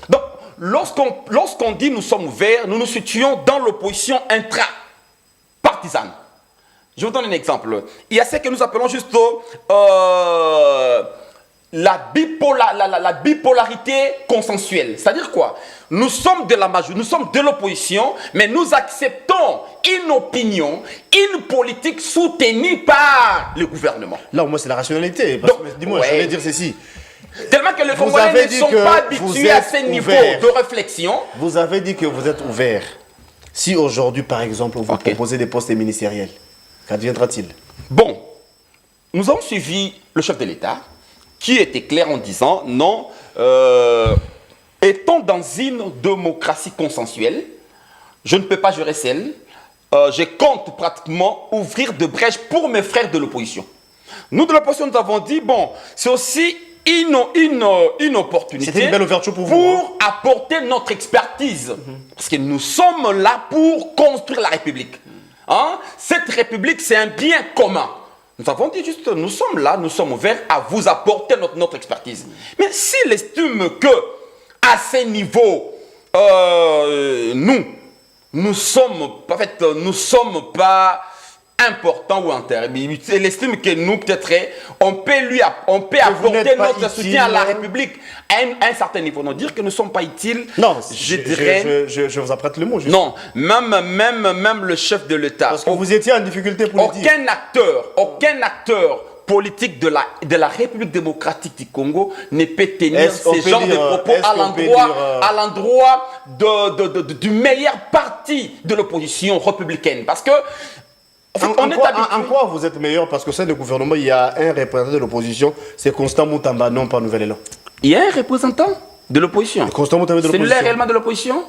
Donc, lorsqu'on dit nous sommes ouverts, nous nous situons dans l'opposition intrapartisane. Je vous donne un exemple. Il y a ce que nous appelons juste la bipolarité consensuelle. C'est-à-dire quoi? Nous sommes de la majorité, nous sommes de l'opposition, mais nous acceptons une opinion, une politique soutenue par le gouvernement. Là, au moins, c'est la rationalité. Dis-moi, je vais dire ceci. Tellement que les Congolais ne sont pas habitués à ce niveau de réflexion. Vous avez dit que vous êtes ouvert. Si aujourd'hui, par exemple, vous proposez des postes ministériels, qu'adviendra-t-il? Bon, nous avons suivi le chef de l'État, qui était clair en disant non, étant dans une démocratie consensuelle, je ne peux pas gérer celle, je compte pratiquement ouvrir de brèches pour mes frères de l'opposition. Nous de l'opposition, nous avons dit, bon, c'est aussi une opportunité. C'était une belle ouverture pour vous. Pour apporter notre expertise. Parce que nous sommes là pour construire la République. Cette République, c'est un bien commun. Nous avons dit juste, nous sommes là, nous sommes ouverts à vous apporter notre expertise. Mais s'il estime que, à ce niveau, nous nous sommes pas importants ou intéressés. Il estime que nous, peut-être, on peut apporter notre soutien à la République à un certain niveau. Non, dire que nous ne sommes pas utiles, non, je dirais... Je vous apprête le mot. Juste. Non, même le chef de l'État. Parce que vous étiez en difficulté politique. Aucun acteur politique de la République démocratique du Congo ne peut tenir ce genre de propos à l'endroit du meilleur parti de l'opposition républicaine. Parce que en quoi vous êtes meilleur? Parce que c'est le gouvernement, il y a un représentant de l'opposition, c'est Constant Moutamba, non pas Nouvel Élan. Il y a un représentant de l'opposition. Constant Moutamba de l'opposition. C'est réellement de l'opposition?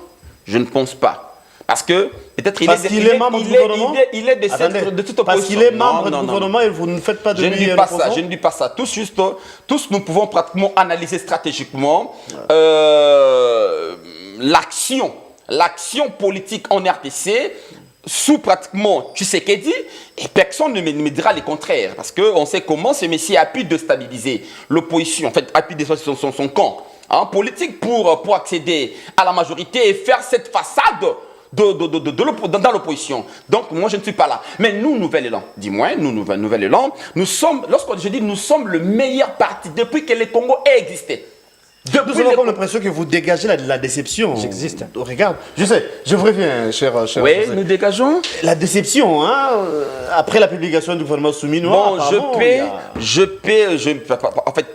Je ne pense pas. Parce que peut-être il est membre du gouvernement. Il est de toute opposition. Parce qu'il est membre du gouvernement et vous ne faites pas de lui. Je ne dis pas ça. Tous nous pouvons pratiquement analyser stratégiquement l'action politique en RDC sous pratiquement Tshisekedi, et personne ne me dira le contraire. Parce qu'on sait comment ce monsieur a pu déstabiliser l'opposition, en fait, a pu déstabiliser son camp politique pour accéder à la majorité et faire cette façade dans l'opposition. Donc moi je ne suis pas là. Mais nous, Nouvel Élan, Nouvel Élan, nous sommes le meilleur parti depuis que le Congo ait existé. Nous avons l'impression que vous dégagez la déception. J'existe. Regarde, je sais, je vous reviens, cher. Oui, nous dégageons la déception, après la publication du gouvernement soumis. Bon, en fait,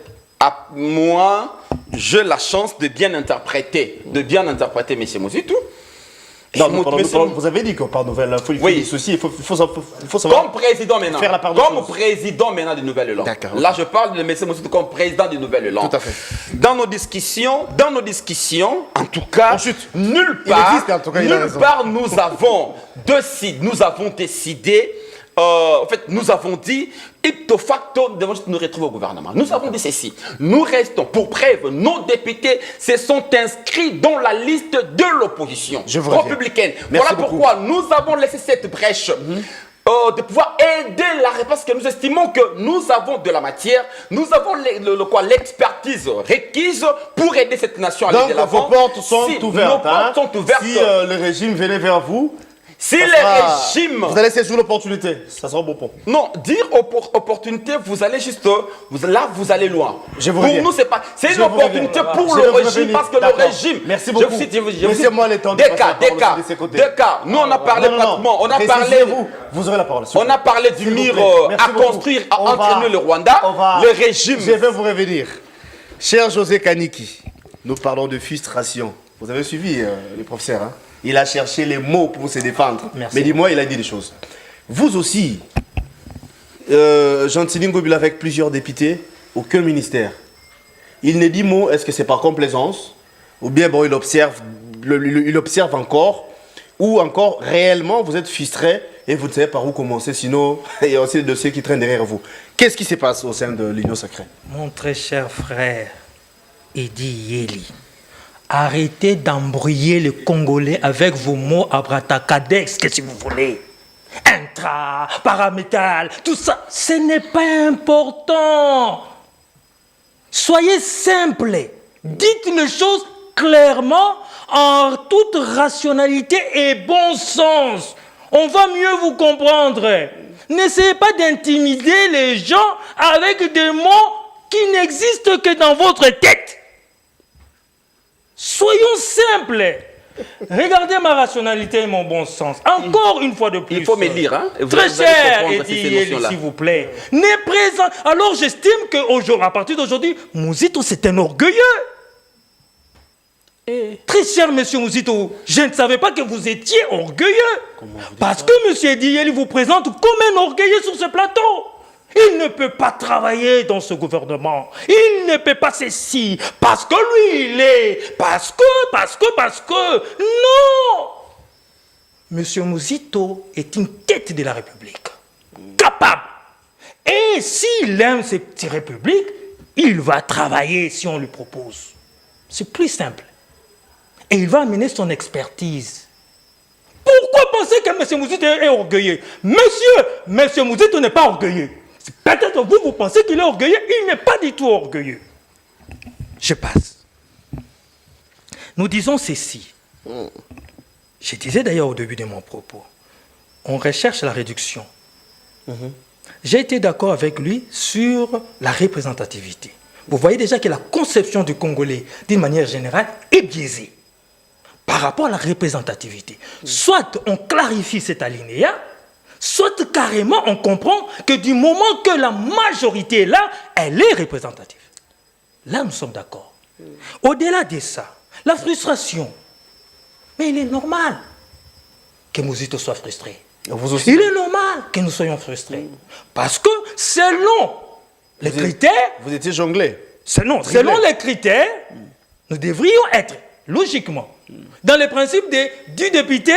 moi, j'ai la chance de bien interpréter M. Mozitou. Non, vous avez dit que par Nouvelle il faut savoir. Comme président maintenant. Faire la part président maintenant de Nouvelle Élan. Là, je parle de M. Mozitou comme président de Nouvelle Élan. Tout à fait. Dans nos discussions, en tout cas, nulle part, nous avons décidé. En fait, nous avons dit, ipso facto, nous devons nous retrouver au gouvernement. Nous avons dit ceci. Nous restons, pour preuve, nos députés se sont inscrits dans la liste de l'opposition républicaine. Voilà pourquoi nous avons laissé cette brèche de pouvoir aider la réponse, que nous estimons que nous avons de la matière, nous avons l'expertise requise pour aider cette nation à aller de l'avant. Donc vos portes sont ouvertes. Nos portes sont ouvertes. Si le régime venait vers vous, si le régime... Vous allez saisir l'opportunité, ça sera bon point. Non, dire opportunité, vous allez juste... vous allez loin. Pour nous, c'est pas... C'est une opportunité pour le régime, parce que le régime... Merci beaucoup. Laissez-moi le temps de des cas. Nous, on a parlé pratiquement... Vous aurez la parole. On a parlé du mur à construire entre nous le Rwanda. Le régime... Je vais vous revenir. Cher José Kaniki, nous parlons de frustration. Vous avez suivi les professeurs, Il a cherché les mots pour se défendre. Merci. Mais dis-moi, il a dit des choses. Vous aussi, Jean-Tini Ngobila avec plusieurs députés, aucun ministère. Il ne dit mot, est-ce que c'est par complaisance? Ou bien bon, il observe encore? Ou encore, réellement, vous êtes frustré et vous ne savez par où commencer, sinon, il y a aussi des dossiers qui traînent derrière vous. Qu'est-ce qui se passe au sein de l'Union sacrée? Mon très cher frère, Edi Yeli, arrêtez d'embrouiller les Congolais avec vos mots abracadabrantesques, que si vous voulez. Intra, paramétal, tout ça, ce n'est pas important. Soyez simple. Dites les choses clairement, en toute rationalité et bon sens. On va mieux vous comprendre. N'essayez pas d'intimider les gens avec des mots qui n'existent que dans votre tête. Soyons simples. Regardez ma rationalité et mon bon sens. Encore une fois de plus. Il faut me lire, Très cher, Edi, s'il vous plaît. N'est présent. Alors j'estime qu'à partir d'aujourd'hui, Mouzito, c'est un orgueilleux. Très cher monsieur Mouzito, je ne savais pas que vous étiez orgueilleux. Parce que monsieur Edi vous présente comme un orgueilleux sur ce plateau. Il ne peut pas travailler dans ce gouvernement. Il ne peut pas ceci. Parce que lui, il est. Parce que. Non! Monsieur Mouzito est une tête de la République. Capable. Et s'il aime cette République, il va travailler si on lui propose. C'est plus simple. Et il va amener son expertise. Pourquoi penser que monsieur Mouzito est orgueilleux? Monsieur Mouzito n'est pas orgueilleux. Peut-être vous pensez qu'il est orgueilleux, il n'est pas du tout orgueilleux. Je passe. Nous disons ceci. Je disais d'ailleurs au début de mon propos, on recherche la réduction. J'ai été d'accord avec lui sur la représentativité. Vous voyez déjà que la conception du Congolais, d'une manière générale, est biaisée par rapport à la représentativité. Soit on clarifie cet alinéa, soit carrément on comprend que du moment que la majorité est là, elle est représentative. Là, nous sommes d'accord. Au-delà de ça, la frustration, mais il est normal que Mouzito soit frustré. Vous aussi. Il est normal que nous soyons frustrés. Parce que selon les critères, Vous étiez jonglé. selon les critères, nous devrions être, logiquement, dans le principe du député,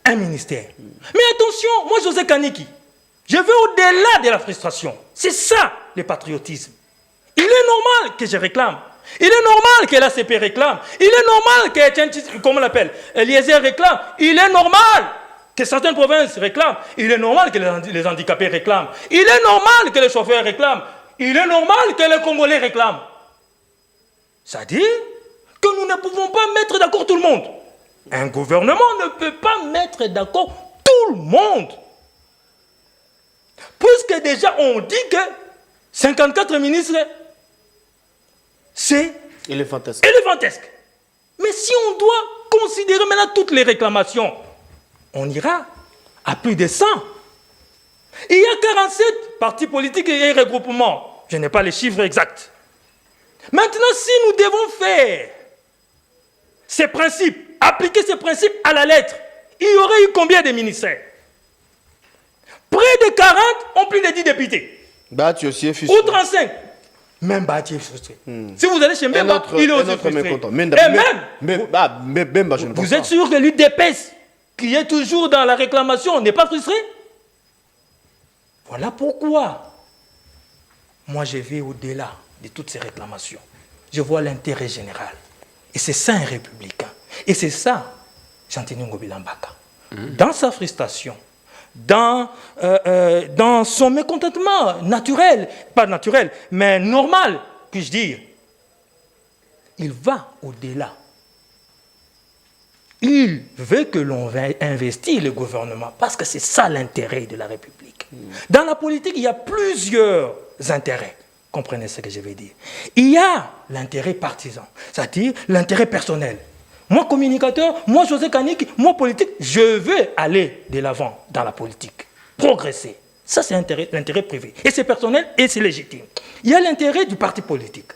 un ministère. Mais attention, moi, José Kaniki, je vais au-delà de la frustration. C'est ça, le patriotisme. Il est normal que je réclame. Il est normal que l'ACP réclame. Il est normal que, comment on l'appelle, Eliezer réclame. Il est normal que certaines provinces réclament. Il est normal que les handicapés réclament. Il est normal que les chauffeurs réclament. Il est normal que les Congolais réclament. C'est-à-dire que nous ne pouvons pas mettre d'accord tout le monde. Un gouvernement ne peut pas mettre d'accord tout le monde. Puisque déjà on dit que 54 ministres, c'est Éléphantesque. éléphantesque. Mais si on doit considérer maintenant toutes les réclamations, on ira à plus de 100. Il y a 47 partis politiques et regroupements. Je n'ai pas les chiffres exacts. Maintenant, si nous devons faire ces principes, appliquer ces principes à la lettre, il y aurait eu combien de ministères? Près de 40 ont plus de 10 députés. Bati aussi est frustré. Ou 35. Même Bati est frustré. Si vous allez chez Mbemba, il est aussi frustré. mécontent. Vous êtes sûr que l'UDPS, qui est toujours dans la réclamation, n'est pas frustré? Voilà pourquoi moi je vais au-delà de toutes ces réclamations. Je vois l'intérêt général. Et c'est ça un républicain. Et c'est ça, Chantini Ngobilambaka. Dans sa frustration, dans son mécontentement naturel, pas naturel, mais normal, puis-je dire, il va au-delà. Il veut que l'on investisse le gouvernement, parce que c'est ça l'intérêt de la République. Dans la politique, il y a plusieurs intérêts. Comprenez ce que je veux dire. Il y a l'intérêt partisan, c'est-à-dire l'intérêt personnel. Moi, communicateur, moi, José Kaniki, moi, politique, je veux aller de l'avant dans la politique, progresser. Ça, c'est l'intérêt privé. Et c'est personnel et c'est légitime. Il y a l'intérêt du parti politique.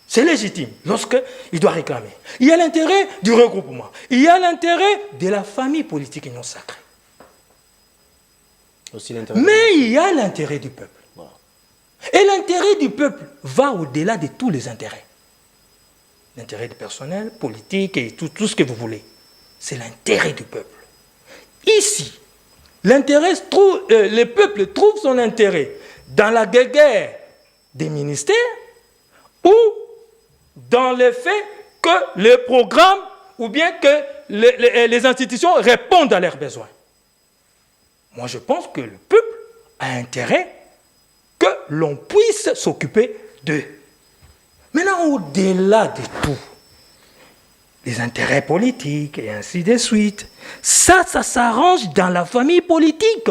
C'est légitime lorsqu'il doit réclamer. Il y a l'intérêt du regroupement. Il y a l'intérêt de la famille politique union sacrée. Mais il y a l'intérêt du peuple. Voilà. Et l'intérêt du peuple va au-delà de tous les intérêts. L'intérêt personnel, politique et tout ce que vous voulez. C'est l'intérêt du peuple. Ici, le peuple trouve son intérêt dans la guerre des ministères ou dans le fait que les programmes ou bien que les institutions répondent à leurs besoins. Moi, je pense que le peuple a intérêt que l'on puisse s'occuper d'eux. Maintenant, au-delà de tout, les intérêts politiques et ainsi de suite, ça s'arrange dans la famille politique.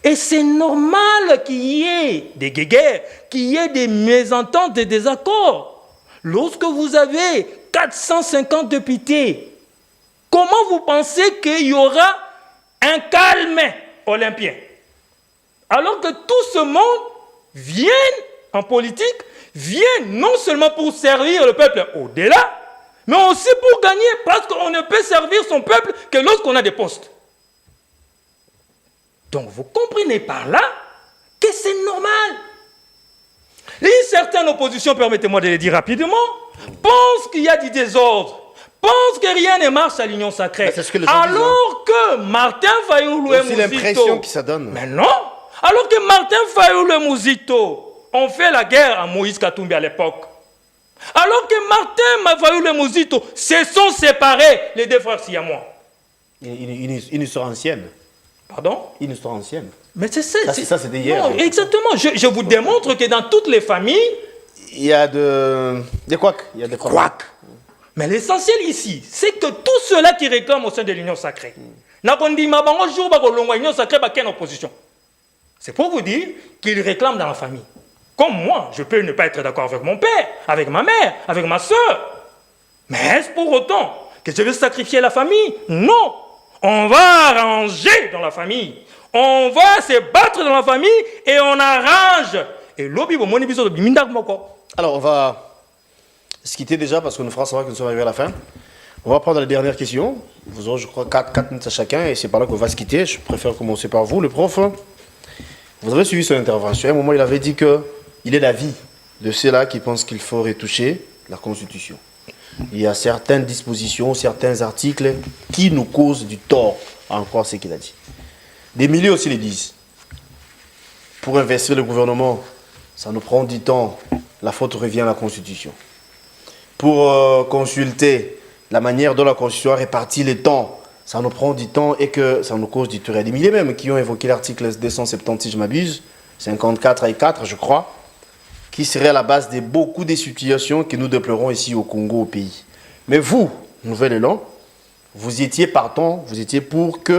Et c'est normal qu'il y ait des guéguerres, qu'il y ait des mésententes, des désaccords. Lorsque vous avez 450 députés, comment vous pensez qu'il y aura un calme olympien? Alors que tout ce monde vient en politique, vient non seulement pour servir le peuple au-delà, mais aussi pour gagner, parce qu'on ne peut servir son peuple que lorsqu'on a des postes. Donc vous comprenez par là que c'est normal. Une certaine opposition, permettez-moi de le dire rapidement, pense qu'il y a du désordre, pense que rien ne marche à l'Union sacrée. Alors que Martin Fayulu et Mouzito... C'est l'impression que ça donne. Mais non. Alors que Martin Fayulu et Mouzito ont fait la guerre à Moïse Katumbi à l'époque. Alors que Martin Fayulu et Mouzito se sont séparés, les deux frères siamois. Une histoire ancienne. Pardon? Une histoire ancienne. Mais c'est ça. Ça, c'était hier. Non, exactement. Je vous démontre que dans toutes les familles... Il y a des couacs. Il y a des couacs. Mais l'essentiel ici, c'est que tous ceux-là qui réclament au sein de l'Union sacrée, c'est pour vous dire qu'ils réclament dans la famille. Comme moi, je peux ne pas être d'accord avec mon père, avec ma mère, avec ma soeur. Mais est-ce pour autant que je veux sacrifier la famille? Non. On va arranger dans la famille. On va se battre dans la famille et on arrange. Et l'obi, Alors, on va se quitter déjà parce que nous ferons savoir que nous sommes arrivés à la fin. On va prendre les dernières questions. Vous aurez, je crois, 4 minutes à chacun et c'est par là qu'on va se quitter. Je préfère commencer par vous, le prof. Vous avez suivi son intervention. À un moment, il avait dit qu'il est l'avis de ceux-là qui pensent qu'il faut retoucher la Constitution. Il y a certaines dispositions, certains articles qui nous causent du tort à en croire ce qu'il a dit. Des milliers aussi le disent. Pour investir le gouvernement, ça nous prend du temps. La faute revient à la Constitution. Pour consulter la manière dont la Constitution répartit les temps, ça nous prend du temps et que ça nous cause du tort. Il y a des milliers même qui ont évoqué l'article 270, si je m'abuse, 54 et 4, je crois, qui serait à la base de beaucoup des situations que nous déplorons ici au Congo, au pays. Mais vous, Nouvel Élan, vous étiez partant, vous étiez pour que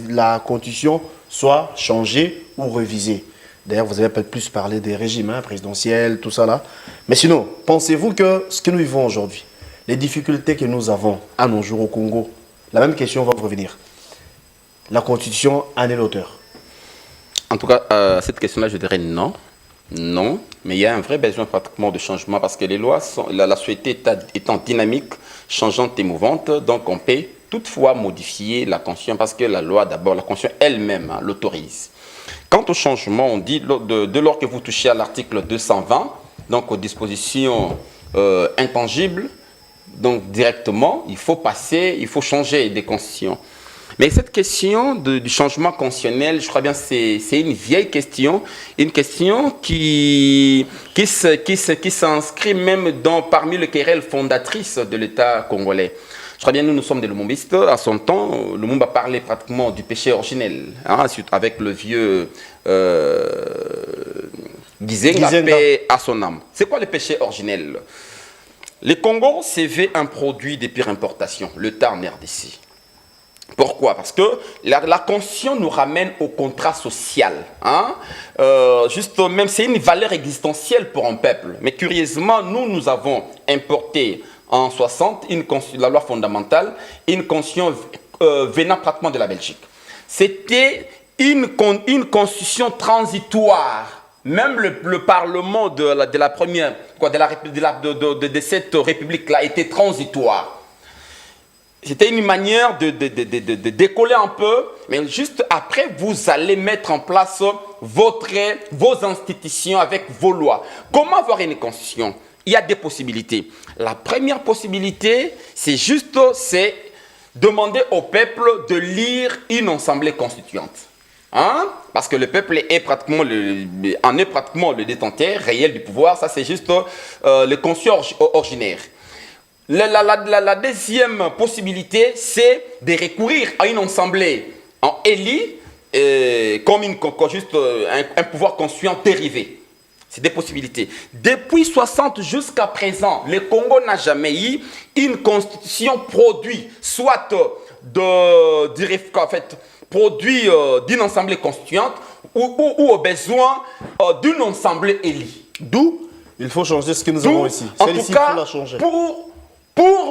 la Constitution soit changée ou révisée. D'ailleurs, vous avez peut-être plus parlé des régimes présidentiels, tout ça là. Mais sinon, pensez-vous que ce que nous vivons aujourd'hui, les difficultés que nous avons à nos jours au Congo, la même question va vous revenir. La Constitution en est l'auteur? En tout cas, à cette question-là, je dirais non. Non, mais il y a un vrai besoin pratiquement de changement parce que les lois, la société étant dynamique, changeante et mouvante, donc on peut toutefois modifier la Constitution parce que la loi, d'abord, la Constitution elle-même l'autorise. Quant au changement, on dit, dès lors que vous touchez à l'article 220, donc aux dispositions intangibles, donc directement, il faut changer des constitutions. Mais cette question du changement constitutionnel, je crois bien c'est une vieille question, une question qui s'inscrit même parmi les querelles fondatrices de l'État congolais. Je crois bien nous sommes des Lumumbistes. À son temps, Lumumba parlait pratiquement du péché originel, avec le vieux Gizenga, paix à son âme. C'est quoi le péché originel? Le Congo s'est un produit de pire importation, le temps en RDC. Pourquoi? Parce que la Constitution nous ramène au contrat social. Juste même, c'est une valeur existentielle pour un peuple. Mais curieusement, nous avons importé en 60 la loi fondamentale, une Constitution venant pratiquement de la Belgique. C'était une Constitution transitoire. Même le Parlement de cette République-là était transitoire. C'était une manière de décoller un peu, mais juste après, vous allez mettre en place vos institutions avec vos lois. Comment avoir une constitution? Il y a des possibilités. La première possibilité, c'est demander au peuple de lire une assemblée constituante. Parce que le peuple est pratiquement le détenteur réel du pouvoir. Ça, c'est juste le conscient originaire. La deuxième possibilité, c'est de recourir à une assemblée en élie comme un pouvoir constituant dérivé. C'est des possibilités. Depuis 60 jusqu'à présent, le Congo n'a jamais eu une constitution produit, soit produit d'une assemblée constituante ou au besoin d'une assemblée élie. D'où il faut changer ce que nous avons ici. En tout cas, pour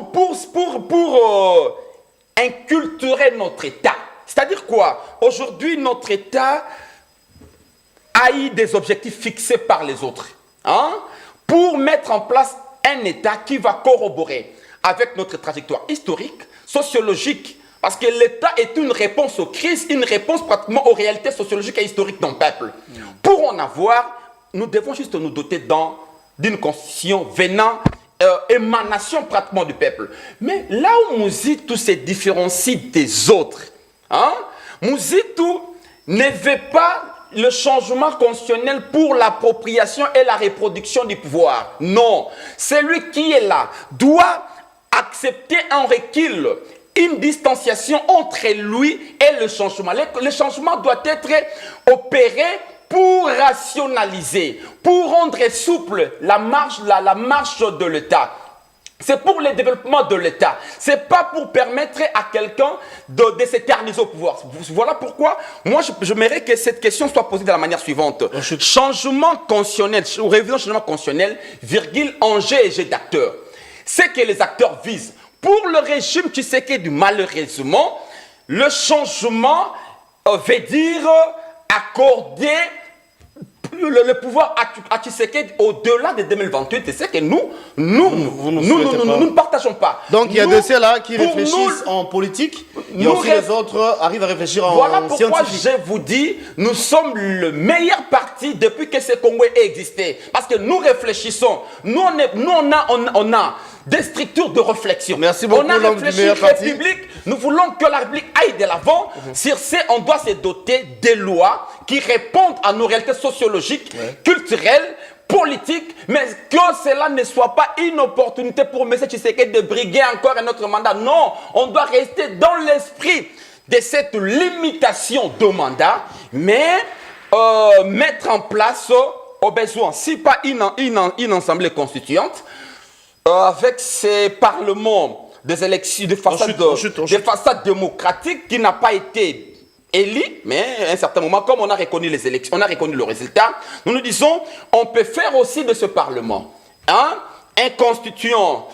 inculturer notre État. C'est-à-dire quoi? Aujourd'hui, notre État a eu des objectifs fixés par les autres. Pour mettre en place un État qui va corroborer avec notre trajectoire historique, sociologique, parce que l'État est une réponse aux crises, une réponse pratiquement aux réalités sociologiques et historiques d'un peuple. Pour en avoir, nous devons juste nous doter d'une constitution venant émanation pratiquement du peuple. Mais là où Mouzitou se différencie des autres, Mouzitou ne veut pas le changement constitutionnel pour l'appropriation et la reproduction du pouvoir. Non, celui qui est là doit accepter un recul, une distanciation entre lui et le changement. Le changement doit être opéré pour rationaliser, pour rendre souple la marche de l'État. C'est pour le développement de l'État. Ce n'est pas pour permettre à quelqu'un de s'éterniser au pouvoir. Voilà pourquoi moi je mérite que cette question soit posée de la manière suivante. Changement constitutionnel, ou révision changement constitutionnel, virgule, enjeu et jeu d'acteurs. C'est que les acteurs visent. Pour le régime Tshisekedi, malheureusement, le changement veut dire accorder le pouvoir à Tshisekedi au-delà de 2028, et c'est que nous ne partageons pas. Donc il y a de ceux-là qui réfléchissent en politique, et aussi les autres arrivent à réfléchir en scientifique. Voilà pourquoi je vous dis, nous sommes le meilleur parti depuis que ce Congo ait existé. Parce que nous réfléchissons, nous on a des structures de réflexion. Merci beaucoup, on a réfléchi République, nous voulons que la République aille de l'avant. Sur ce, on doit se doter des lois qui répondent à nos réalités sociologiques, culturelles, politiques, mais que cela ne soit pas une opportunité pour M. Tshisekedi de briguer encore un autre mandat. Non, on doit rester dans l'esprit de cette limitation de mandat, mais mettre en place, au besoin, si pas une assemblée constituante, avec ces parlements des élections, des façades démocratiques qui n'a pas été élu, mais à un certain moment, comme on a reconnu les élections, on a reconnu le résultat, nous nous disons, on peut faire aussi de ce parlement un constituant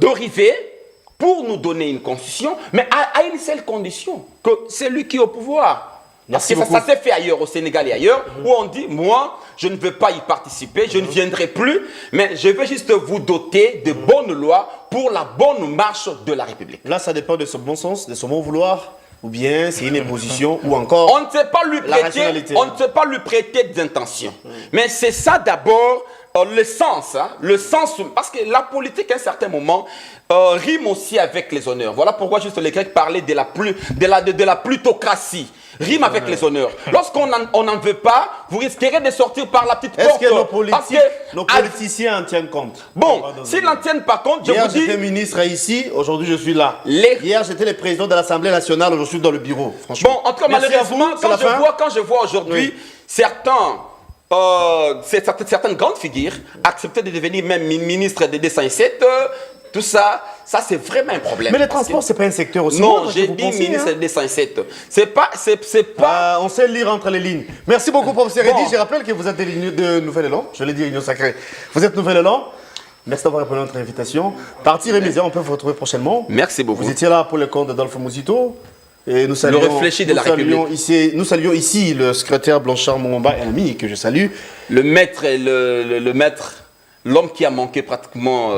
d'arrivée pour nous donner une constitution, mais à une seule condition, que c'est lui qui est au pouvoir. Parce que ça s'est fait ailleurs, au Sénégal et ailleurs, où on dit, moi, je ne veux pas y participer, je ne viendrai plus, mais je veux juste vous doter de bonnes lois pour la bonne marche de la République. Là, ça dépend de son bon sens, de son bon vouloir, ou bien c'est une imposition, ou encore on ne sait pas lui prêter, on ne sait pas lui prêter des intentions. Mais c'est ça d'abord le sens, parce que la politique à un certain moment rime aussi avec les honneurs. Voilà pourquoi juste les Grecs parlaient de la plutocratie. Rime avec les honneurs. Lorsqu'on n'en veut pas, vous risquerez de sortir par la petite porte. Est-ce que nos politiciens en tiennent compte? Bon, s'ils n'en tiennent pas compte, hier, j'étais ministre ici, aujourd'hui je suis là. Hier, j'étais le président de l'Assemblée nationale, aujourd'hui je suis dans le bureau. Franchement. Bon, en tout cas, malheureusement, quand je vois aujourd'hui certaines grandes figures accepter de devenir même ministre de 207, tout ça, c'est vraiment un problème. Mais le transport, c'est pas un secteur aussi. Non, j'ai dit ministre de 207. C'est pas... on sait lire entre les lignes. Merci beaucoup, professeur Eddy. Je rappelle que vous êtes de Nouvel-Élan. Je l'ai dit, Union Sacrée. Vous êtes Nouvel-Élan. Merci d'avoir répondu à notre invitation. Parti Rémisé, on peut vous retrouver prochainement. Merci beaucoup. Vous étiez là pour le compte d'Adolphe Mouzito. Et nous saluons, le réfléchi de la République. Nous saluons ici le secrétaire Blanchard Moumba, un ami que je salue. Le maître, l'homme qui a manqué pratiquement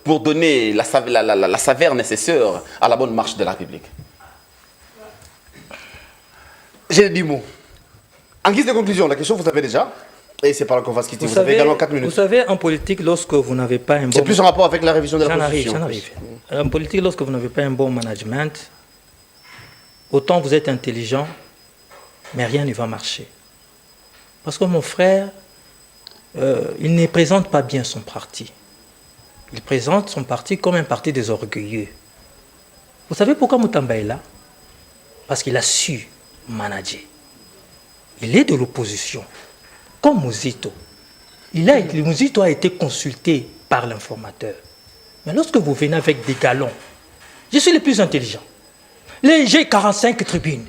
pour donner la saveur nécessaire à la bonne marche de la République. J'ai 10 mots. En guise de conclusion, la question vous avez déjà, et c'est par là qu'on va se quitter. Vous avez également 4 minutes. Vous savez, en politique, lorsque vous n'avez pas un bon... C'est plus en rapport avec la révision de la Constitution. J'en arrive. En politique, lorsque vous n'avez pas un bon management, autant vous êtes intelligent, mais rien ne va marcher. Parce que mon frère, il ne présente pas bien son parti. Il présente son parti comme un parti des orgueilleux. Vous savez pourquoi Moutamba est là? Parce qu'il a su manager. Il est de l'opposition, comme Mouzito. Mouzito a été consulté par l'informateur. Mais lorsque vous venez avec des galons, je suis le plus intelligent. J'ai 45 tribunes.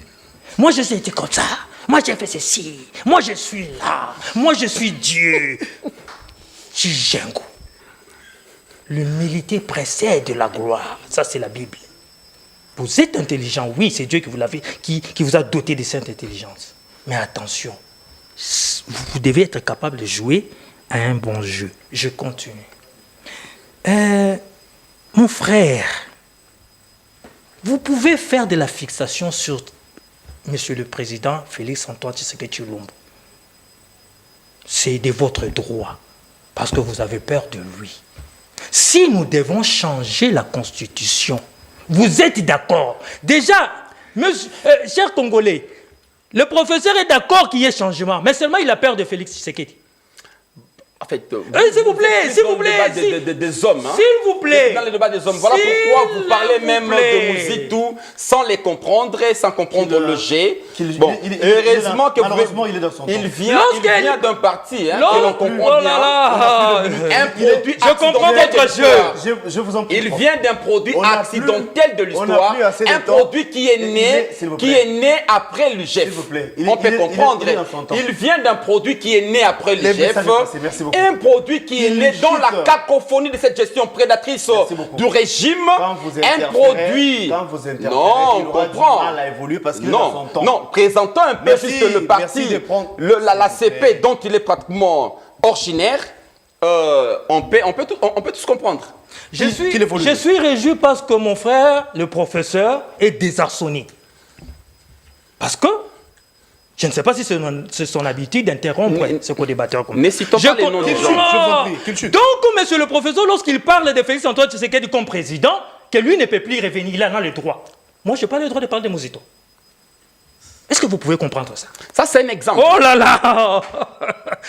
Moi, je suis été comme ça. Moi, j'ai fait ceci. Moi, je suis là. Moi, je suis Dieu. Tchijengo. L'humilité précède la gloire. Ça, c'est la Bible. Vous êtes intelligent, oui, c'est Dieu qui vous a doté de cette intelligence. Mais attention, vous devez être capable de jouer à un bon jeu. Je continue. Mon frère, vous pouvez faire de la fixation sur Monsieur le Président Félix Antoine Tshisekedi Tshilombo. C'est de votre droit, parce que vous avez peur de lui. Si nous devons changer la Constitution, vous êtes d'accord? Déjà, chers Congolais, le professeur est d'accord qu'il y ait changement, mais seulement il a peur de Félix Tshisekedi. En fait, s'il vous plaît, êtes s'il dans vous le plaît, débat des hommes. Hein. S'il vous plaît. Dans le débat des hommes. Voilà pourquoi vous parlez même de Mouzitou sans les comprendre, sans comprendre le G. Bon, heureusement que malheureusement, il est dans son temps. il vient d'un parti hein, que l'on comprend Oh bien. là là. Un produit Je comprends votre jeu. Je vous en prie. Il vient d'un produit On n'a accidentel de plus- on l'histoire, n'a plus assez de un temps. produit qui est né, S'il vous plaît. après le GEF. S'il vous plaît. On peut comprendre. il est dans son temps. Il vient d'un produit qui est né après le Les GEF. messages passés, merci beaucoup. Un produit qui est Il né dans la chute. cacophonie de cette gestion prédatrice Merci beaucoup. du régime. Quand vous Un interférez, produit. quand vous interférez, Non, il on aura du comprend. mal à évoluer parce qu'il est dans son Non, temps. non, présentons un peu Merci, juste le merci parti, de prendre- la CP dont il est pratiquement originaire. On peut tous comprendre. Je qu'il évolue. suis réjoui parce que mon frère, le professeur, est désarçonné. Parce que je ne sais pas si c'est son habitude d'interrompre ce co-débatteur. Ne citons pas les noms des gens. Je vous en prie, qu'il chute. Donc, monsieur le professeur, lorsqu'il parle de Félix Antoine Tshisekedi comme président, que lui ne peut plus revenir, il en a le droit. Moi, je n'ai pas le droit de parler de Mozito. Est-ce que vous pouvez comprendre ça? Ça, c'est un exemple. Oh là là.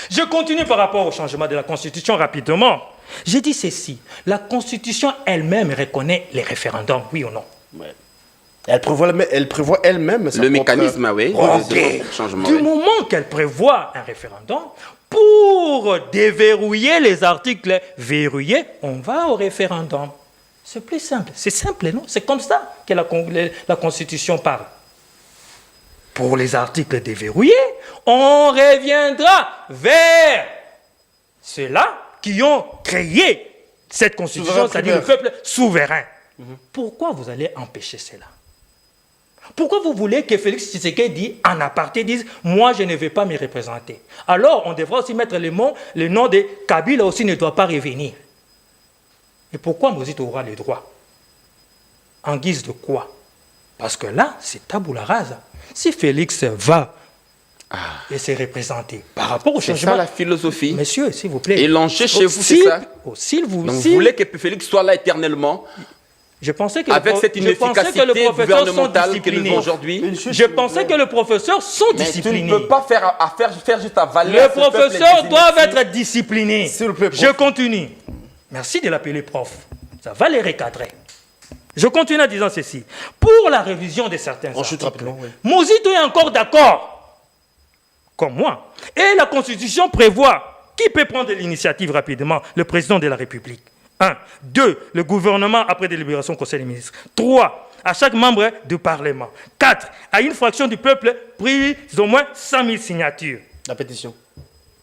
Je continue par rapport au changement de la Constitution rapidement. J'ai dit ceci. La Constitution elle-même reconnaît les référendums, oui ou non? Elle prévoit elle-même sa Le propre mécanisme, oui. revision. Changement, Du oui. moment qu'elle prévoit un référendum, pour déverrouiller les articles verrouillés, on va au référendum. C'est plus simple. C'est simple, non? C'est comme ça que la Constitution parle. Pour les articles déverrouillés, on reviendra vers ceux-là qui ont créé cette Constitution, Souverain c'est-à-dire le primaire. peuple souverain. Pourquoi vous allez empêcher cela? Pourquoi vous voulez que Félix Tshisekedi en aparté dise « Moi, je ne vais pas me représenter ». Alors, on devra aussi mettre le nom de Kabila aussi ne doit pas revenir. Et pourquoi Mozito aura les droits? En guise de quoi? Parce que là, c'est tabula rasa. Si Félix va et se représenter par rapport au C'est changement... ça la philosophie. Monsieur, s'il vous plaît. Et l'enjeu chez vous, c'est ça? S'il vous Donc, vous voulez que Félix soit là éternellement Je pensais que avec cette inefficacité gouvernementale que nous avons aujourd'hui. Je pensais que le professeur sont Mais tu disciplinés. ne peux pas faire juste avaler. Les professeurs doivent être disciplinés. S'il vous plaît, prof. Je continue. Merci de l'appeler prof. Ça va les recadrer. Je continue en disant ceci. Pour la révision de certains On chute articles, rapidement, oui. Mozito est encore d'accord, comme moi. Et la Constitution prévoit qui peut prendre l'initiative rapidement? Le président de la République. 1. 2. Le gouvernement après délibération au Conseil des ministres. 3. À chaque membre du Parlement. 4. À une fraction du peuple prise au moins 100 000 signatures. La pétition.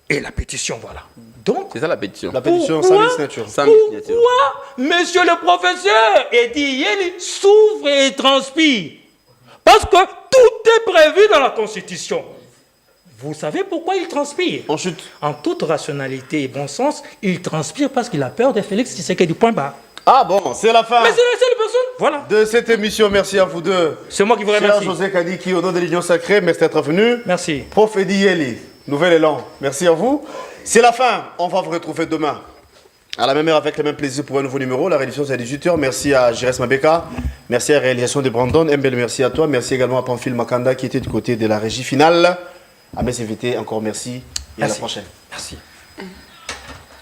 Et la pétition, voilà. Donc, C'est ça la pétition. La pétition, Pourquoi 100 000 signatures. 100 000 signatures. pourquoi monsieur le professeur Edi Yeli souffre et transpire? Parce que tout est prévu dans la Constitution. Vous savez pourquoi il transpire? On chute. En toute rationalité et bon sens, il transpire parce qu'il a peur de Félix Tshisekedi, point barre. Ah bon, c'est la fin Mais c'est la seule personne. Voilà. de cette émission. Merci à vous deux. C'est moi qui vous Cher remercie. José Kadiki, au nom de l'Union Sacrée, merci d'être venu. Merci. Prof Edi Yeli, nouvel élan. Merci à vous. C'est la fin. On va vous retrouver demain à la même heure avec le même plaisir pour un nouveau numéro. La réédition c'est à 18h. Merci à Jires Mabeka. Merci à la réalisation de Brandon. Mbel, merci à toi. Merci également à Pamphile Makanda qui était du côté de la régie finale. À mes invités, encore merci et à la Merci. prochaine. Merci.